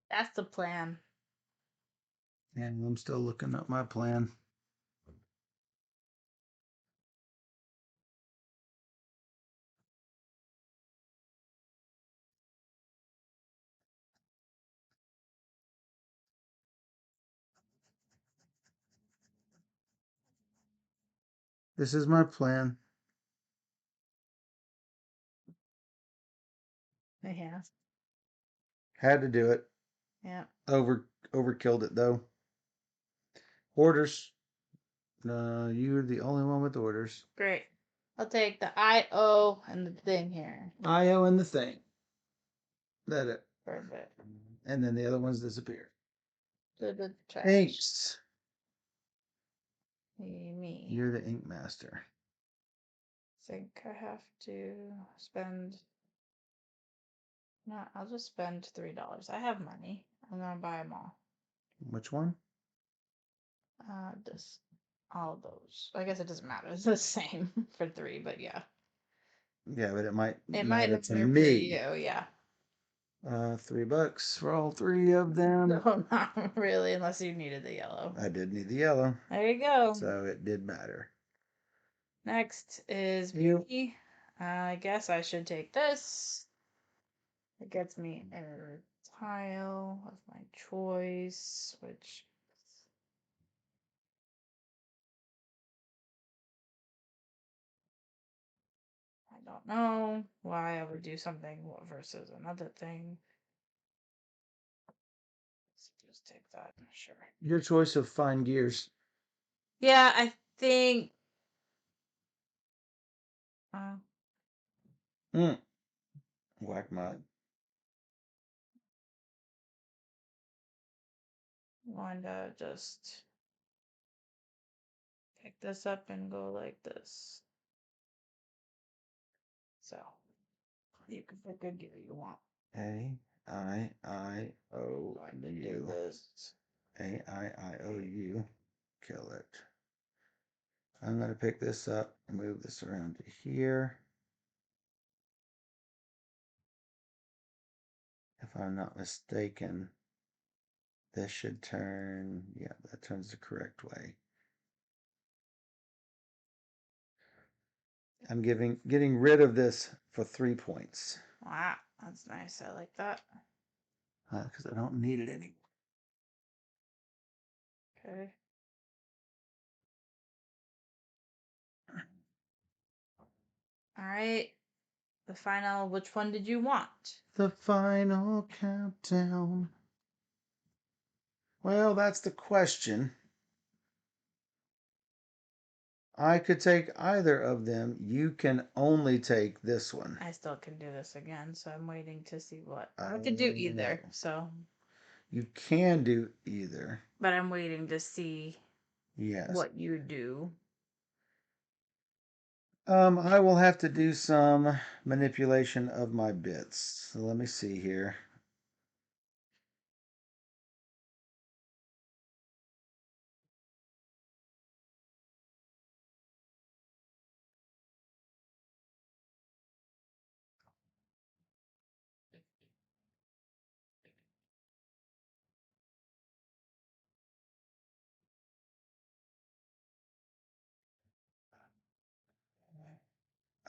That's the plan. And I'm still looking up my plan. This is my plan. Yeah. Had to do it. Yeah. Overkilled it though. Orders. No, you're the only one with orders. Great. I'll take the IO and the thing here. IO and the thing. That it. Perfect. And then the other ones disappear. To the trash. Inks. Me. You're the ink master. Think I have to spend. No, I'll just spend $3. I have money. I'm gonna buy them all. Which one? This, all of those. I guess it doesn't matter. It's the same for 3, but yeah. Yeah, but it might It matter might to matter for me. you, yeah. $3 for all 3 of them. No, not really, unless you needed the yellow. I did need the yellow. There you go. So it did matter. Next is You. me. I guess I should take this. It gets me a tile of my choice, which I don't know why I would do something versus another thing. Let's just take that, sure. Your choice of fine gears. Yeah, I think. Whack mud. Want to just pick this up and go like this. So you can pick a gear you want. A-I-I-O-U. Going to do this. A-I-I-O-U. Kill it. I'm going to pick this up and move this around to here. If If I'm not mistaken, this should turn. Yeah, that turns the correct way. I'm getting rid of this for 3 points. Wow, that's nice. I like that. Because I don't need it anymore. Okay. All right. The final, which one did you want? The final countdown. Well, that's the question. I could take either of them. You can only take this one. I still can do this again, so I'm waiting to see what. I could do either, so. You can do either. But I'm waiting to see what you do. I will have to do some manipulation of my bits. So let me see here.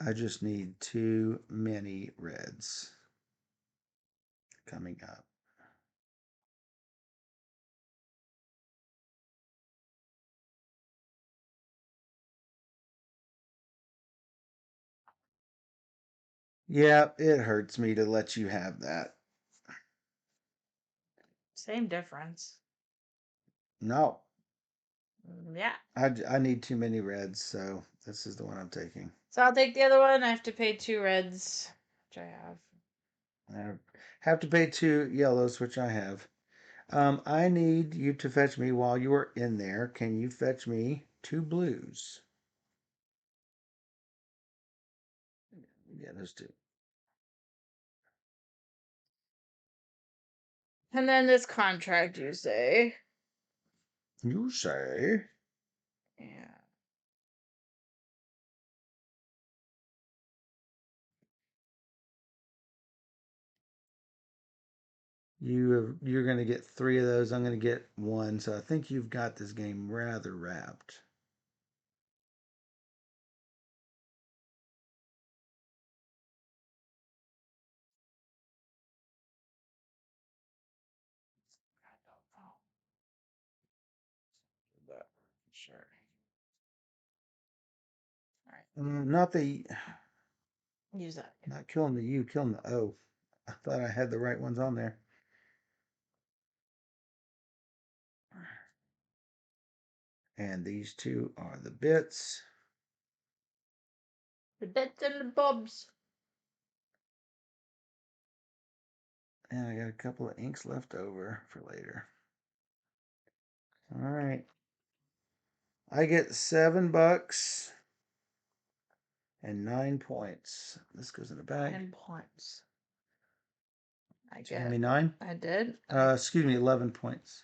I just need too many reds coming up. Yeah, it hurts me to let you have that. Same difference. No. Yeah. I need too many reds, so this is the one I'm taking. So I'll take the other one. I have to pay 2 reds, which I have. I have to pay 2 yellows, which I have. I need you to fetch me while you are in there. Can you fetch me 2 blues? Yeah, those 2. And then this contract, you say? You say? Yeah. You're going to get 3 of those. I'm going to get 1. So I think you've got this game rather wrapped. I don't know. But sure. All right. Not the Use that. not killing the U, killing the O. I thought I had the right ones on there. And these 2 are the bits. The bits and the bobs. And I got a couple of inks left over for later. All right. I get $7 and 9 points. This goes in the bag. 10 points. I get 29. I did. Excuse me, 11 points.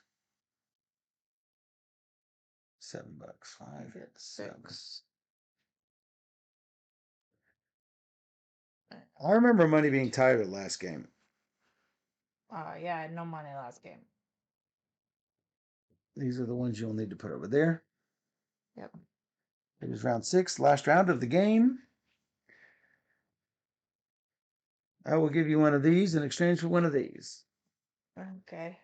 $7. I 5, get 7. 6. I remember money being tight at last game. Yeah, I had no money last game. These are the ones you'll need to put over there. Yep. It was round 6, last round of the game. I will give you one of these in exchange for one of these. Okay.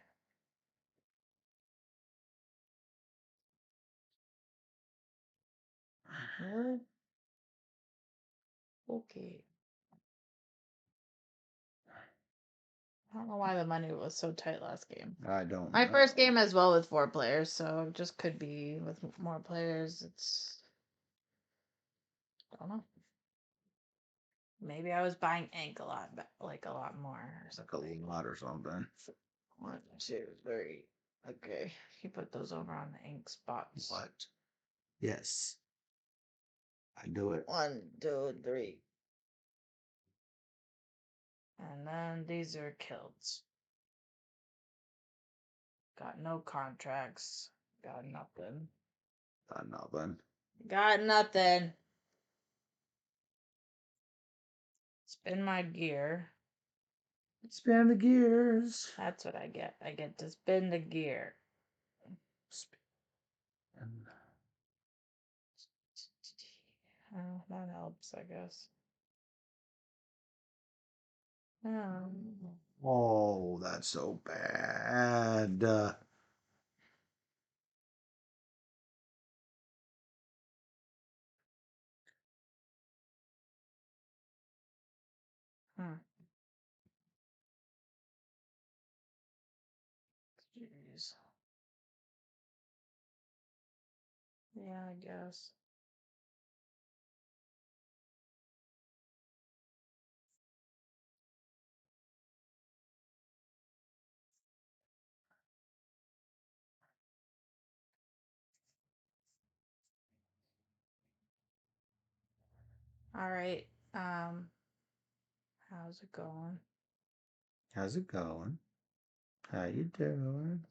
Really? Okay. I don't know why the money was so tight last game. I don't My know. first game as well with 4 players, so it just could be with more players. I don't know. Maybe I was buying ink a lot, like a lot more or Like a something. lot or something. 1, 2, 3. Okay, you put those over on the ink spots. What? Yes. I do it. 1, 2, 3. And then these are kills. Got no contracts. Got nothing. Got nothing. Got nothing. Spin my gear. Spin the gears. That's what I get. I get to spin the gear. Spin. Oh, that helps, I guess. Oh, that's so bad. Hmm. Jeez. Yeah, I guess. All right. How's it going? How's it going? How you doing?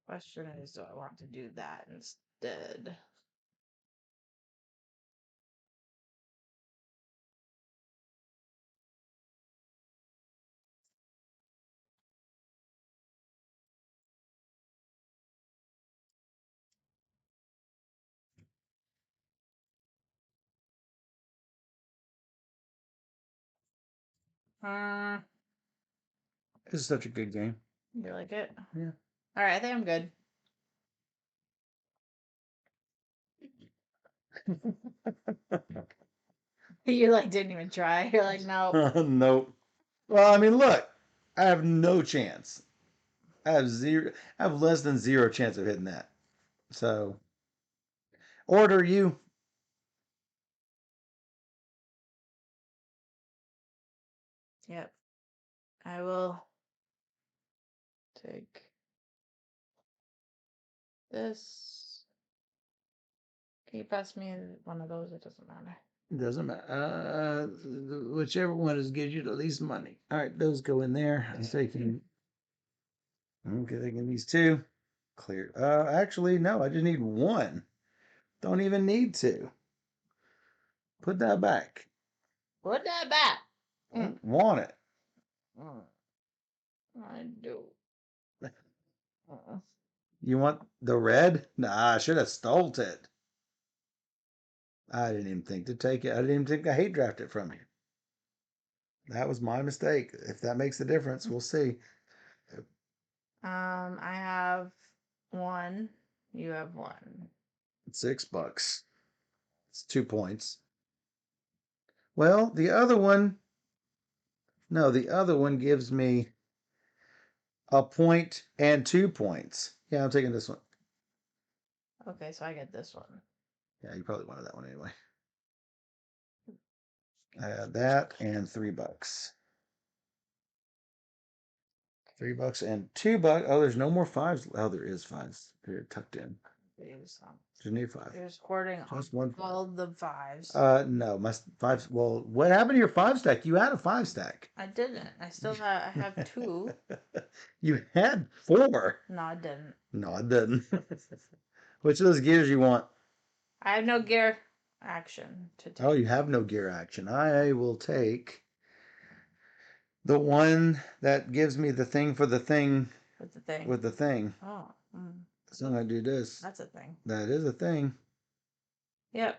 Question is, do I want to do that instead? Uh, This is such a good game. you like it? Yeah. All right, I think I'm good. You like didn't even try. You're like, no. Nope. Well, I mean, look, I have no chance. I have less than zero chance of hitting that. So, order you. Yep. I will take this. Can you pass me one of those? It doesn't matter. It doesn't matter. Whichever one is gives you the least money. All right, those go in there. I'm taking. Okay, taking these two. Clear. Actually, no. I just need one. Don't even need to. Put that back. Put that back. Want it. Mm. I do. You want the red? Nah, I should have stole it. I didn't even think to take it. I didn't even think to hate draft it from you. That was my mistake. If that makes a difference, we'll see. I have one. You have one. $6. It's 2 points. Well, the other one, no, the other one gives me a point and 2 points. Yeah, I'm taking this one. Okay, so I get this one. Yeah, you probably wanted that one anyway. I had that and $3. $3 and $2. Oh, there's no more fives. Oh, there is fives. They're tucked in. There's There's a new five. You're hoarding Just one. all the fives. No, my five. Well, what happened to your five stack? You had a five stack. I didn't. I have two. You had four. No, I didn't. No, I didn't. Which of those gears you want? I have no gear action to take. Oh, you have no gear action. I will take the one that gives me the thing for the thing With the thing. with the thing. Oh. So I'm gonna do this. That's a thing. That is a thing. Yep.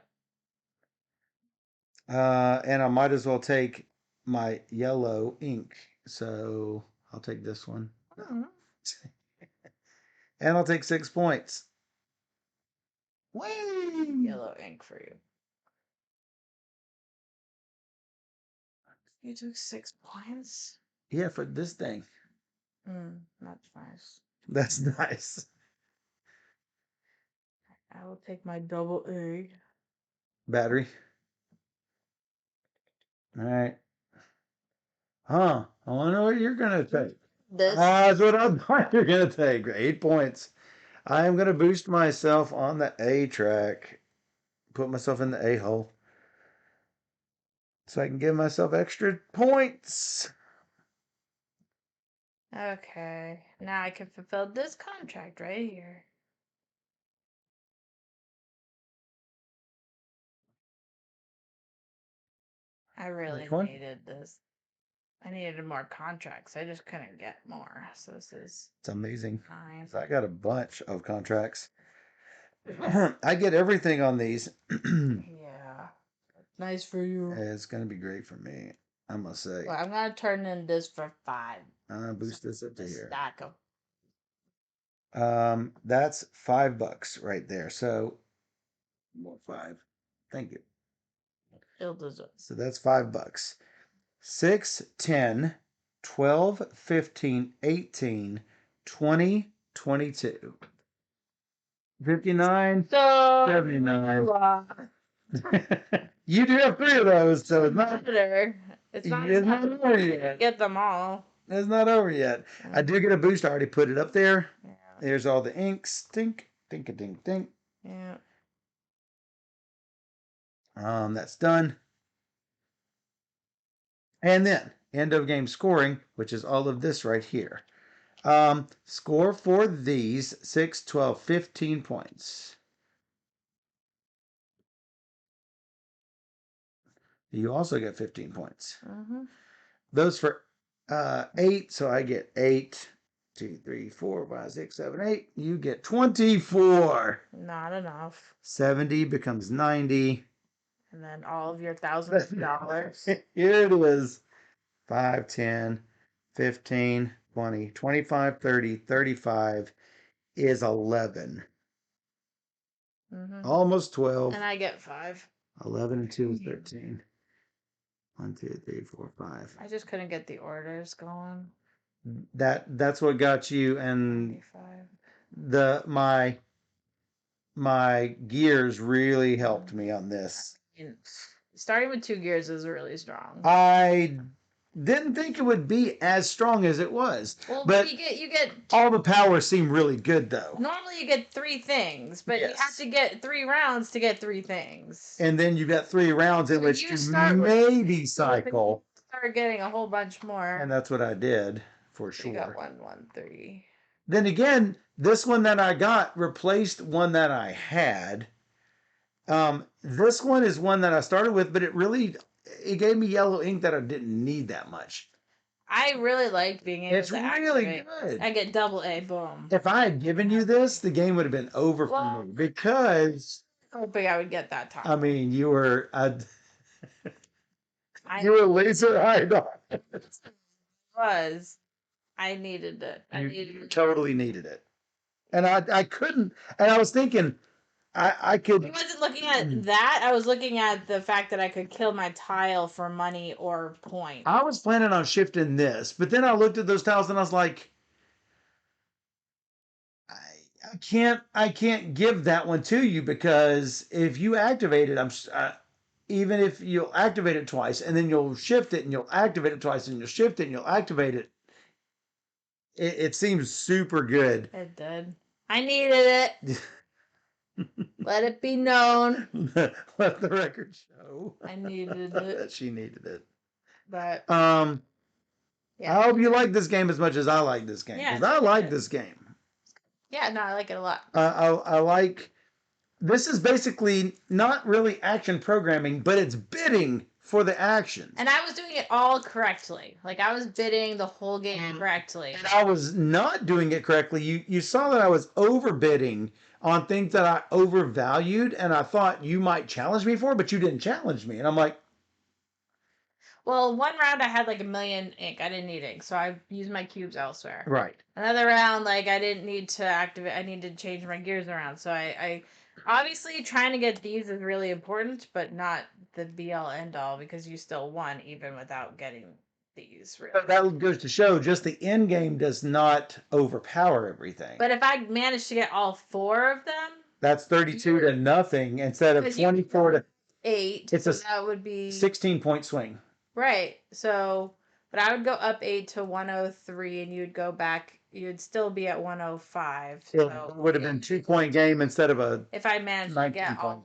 And I might as well take my yellow ink. So I'll take this one. Mm-hmm. And I'll take 6 points. Whee! Yellow ink for you. You took 6 points? Yeah, for this thing. That's nice. That's nice. I will take my double A. Battery. All right. Huh. I want to know what you're going to take. This. That's what I thought you're going to take. 8 points. I am going to boost myself on the A track. Put myself in the A hole. So I can give myself extra points. Okay. Now I can fulfill this contract right here. I really Which one? needed this. I needed more contracts. I just couldn't get more. So this is It's amazing. 9. I got a bunch of contracts. I get everything on these. Yeah. Nice for you. It's going to be great for me, I must say. Well, I'm going to turn in this for 5. Boost this up to here. Stack of. That's $5 right there. So more 5. Thank you. It'll deserve. So that's $5. 6, 10, 12, 15, 18, 20, 22. 59, So 79. You do have 3 of those, so it's not better. It's not over yet. Get them all. It's not over yet. I do get a boost. I already put it up there. Yeah. There's all the inks. Tink, tink, a dink, dink. Yeah. That's done. And then end of game scoring, which is all of this right here. Score for these 6, 12, 15 points. You also get 15 points. Mm-hmm. Those for 8, so I get 8. 2, 3, 4, 5, 6, 7, 8. You get 24. Not enough. 70 becomes 90. And then all of your $1,000. Here it is. 5, 10, 15, 20, 25, 30, 35 is 11. Mm-hmm. Almost 12. And I get 5. 11 and 2 is 13. 1, 2, 3, 4, 5. I just couldn't get the orders going. That's what got you, and 95. my gears really helped me on this. Starting with 2 gears is really strong. I didn't think it would be as strong as it was. Well, but you get all the power seemed really good though. Normally you get 3 things, but you have to get 3 rounds to get 3 things. And then you've got 3 rounds in which you maybe cycle. Start getting a whole bunch more. And that's what I did for sure. You got 1, 1, 3. Then again, this one that I got replaced one that I had. This one is one that I started with, but it gave me yellow ink that I didn't need that much. I really like being able to activate. It's really good. I get double A, boom. If I had given you this, the game would have been over for me because hoping I would get that time. I mean, you were laser eyed on it. I needed it. You totally needed it. And I couldn't, and I was thinking, I could. I wasn't looking at that. I was looking at the fact that I could kill my tile for money or points. I was planning on shifting this, but then I looked at those tiles and I was like, I can't give that one to you because if you activate it, even if you'll activate it twice and then you'll shift it and you'll activate it twice and you'll shift it and you'll activate it. It seems super good. It did. I needed it. Let it be known. Let the record show. I needed it. That she needed it. But yeah. I hope you like this game as much as I like this game. Because I like this game. Yeah, no, I like it a lot. I like. This is basically not really action programming, but it's bidding for the action. And I was doing it all correctly. Like I was bidding the whole game correctly. And I was not doing it correctly. You saw that I was overbidding on things that I overvalued, and I thought you might challenge me for, but you didn't challenge me. And I'm like, well, one round I had like 1 million ink. I didn't need ink, so I used my cubes elsewhere. Right. Another round, like I didn't need to activate. I needed to change my gears around. So I obviously trying to get these is really important, but not the be all end all because you still won even without getting these. Really. That goes to show just the end game does not overpower everything. But if I managed to get all 4 of them, that's 32 to nothing instead of 24 to 8. It's that would be 16-point swing. Right. So, but I would go up 8 to 103, and you'd go back. You'd still be at 105. It would have been 2-point game instead of a. If I managed to get all.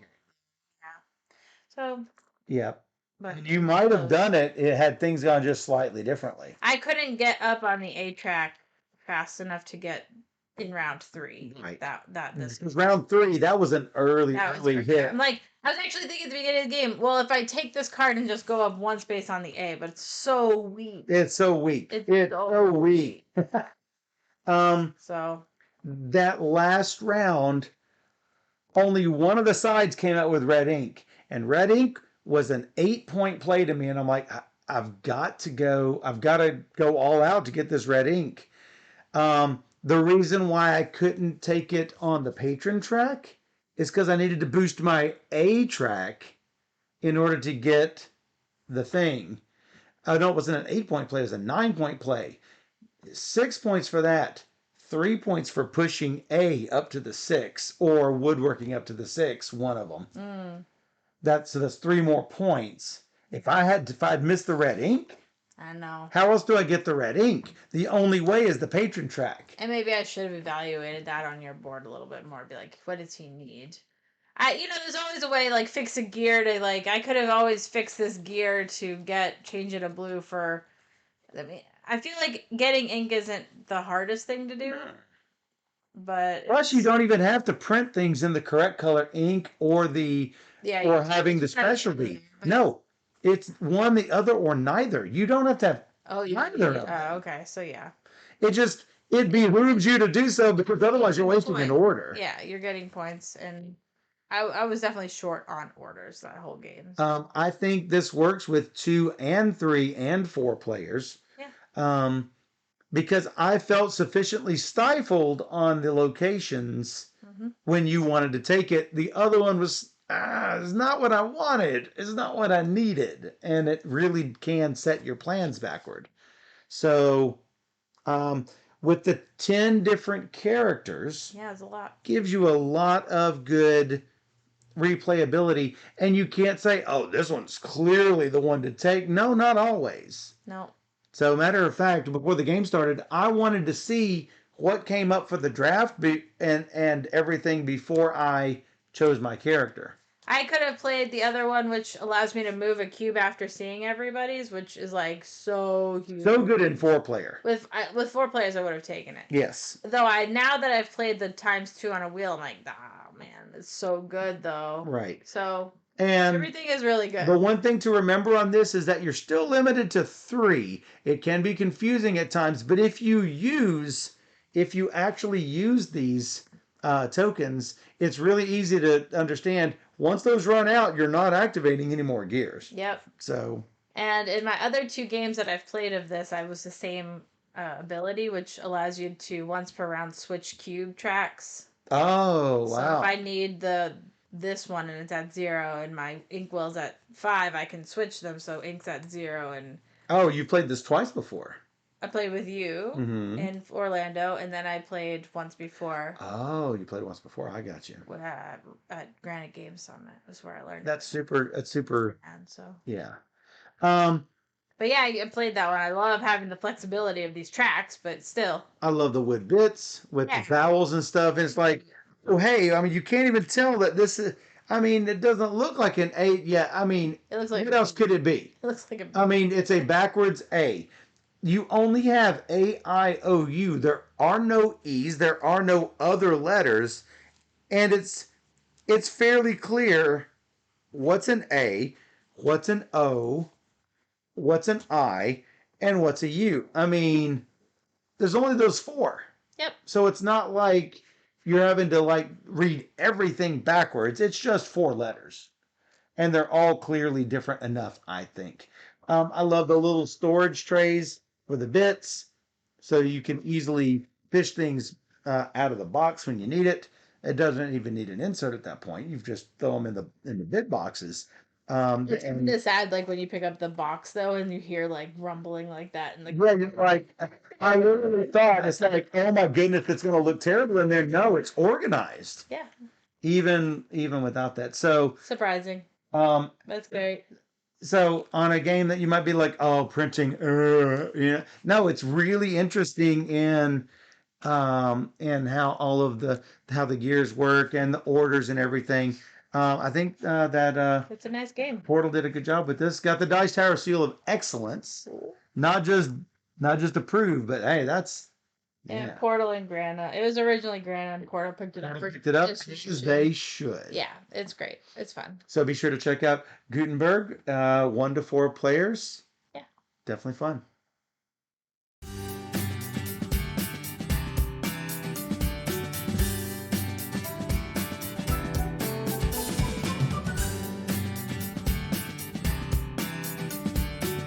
Yeah. So. Yeah. But you might have done it. It had things gone just slightly differently. I couldn't get up on the A track fast enough to get in round 3. Right. That this Because round 3, that was an early hit. I'm like, I was actually thinking at the beginning of the game, well, if I take this card and just go up one space on the A, but it's so weak. It's so weak. It's so weak. So that last round, only one of the sides came out with red ink, and red ink was an 8-point play to me, and I'm like, I've got to go all out to get this red ink. The reason why I couldn't take it on the patron track is because I needed to boost my A track in order to get the thing. No, it wasn't an 8-point play, it was a 9-point play. 6 points for that. 3 points for pushing A up to the 6 or woodworking up to the 6, one of them. That's 3 more points. If I'd missed the red ink, I know. How else do I get the red ink? The only way is the patron track. And maybe I should have evaluated that on your board a little bit more. Be like, what does he need? There's always a way, like, fix a gear to, like, I could have always fixed this gear to change it to blue for, I feel like getting ink isn't the hardest thing to do. But plus, you don't even have to print things in the correct color ink or having the specialty. No, it's one, the other, or neither. You don't have to have neither of them. Okay, so yeah. It behooves you to do so because otherwise you're wasting an order. Yeah, you're getting points, and I was definitely short on orders that whole game. I think this works with 2 and 3 and 4 players. Yeah. Because I felt sufficiently stifled on the locations when you wanted to take it. The other one was, it's not what I wanted. It's not what I needed. And it really can set your plans backward. So, with the 10 different characters, yeah, it's a lot. Gives you a lot of good replayability. And you can't say, oh, this one's clearly the one to take. No, not always. No. So, matter of fact, before the game started, I wanted to see what came up for the draft and everything before I chose my character. I could have played the other one, which allows me to move a cube after seeing everybody's, which is like so huge. So good in 4-player. With 4 players, I would have taken it. Yes. Though now that I've played the ×2 on a wheel, I'm like, man, it's so good though. Right. So. And everything is really good. The one thing to remember on this is that you're still limited to 3. It can be confusing at times, but if you actually use these tokens, it's really easy to understand. Once those run out, you're not activating any more gears. Yep. So. And in my other 2 games that I've played of this, I was the same ability, which allows you to once per round switch cube tracks. Oh, wow. So if I need this one and it's at 0 and my inkwell's at 5, I can switch them so ink's at 0 and. Oh, you played this twice before. I played with you in Orlando, and then I played once before. Oh, you played once before. I got you. At Granite Game Summit was where I learned. That's super. And so. Yeah. But yeah, I played that one. I love having the flexibility of these tracks, but still. I love the wood bits with the vowels and stuff. And it's like, oh, hey, I mean, you can't even tell that this is. I mean, it doesn't look like an A. Yeah, I mean, it looks like what else could it be? It looks like I mean, it's a backwards A. You only have A, I, O, U. There are no E's. There are no other letters. And it's fairly clear what's an A, what's an O, what's an I, and what's a U. I mean, there's only those 4. Yep. So it's not like you're having to read everything backwards. It's just 4 letters. And they're all clearly different enough, I think. I love the little storage trays for the bits, so you can easily fish things out of the box when you need it. It doesn't even need an insert at that point. You just throw them in the bit boxes. It's kind of sad, like when you pick up the box though, and you hear rumbling like that, and you're like, I literally thought it's like, oh my goodness, it's going to look terrible in there. No, it's organized. Yeah. Even without that, so surprising. That's great. So on a game that you might be like, oh, printing, yeah. No, it's really interesting in how all of how the gears work and the orders and everything. I think that it's a nice game. Portal did a good job with this. Got the Dice Tower seal of excellence. Not just approved, but hey, that's Yeah, Portal and Grana. It was originally Grana, and Portal picked it up. Picked it up as they should. Yeah, it's great. It's fun. So be sure to check out Gutenberg. 1 to 4 players. Yeah, definitely fun.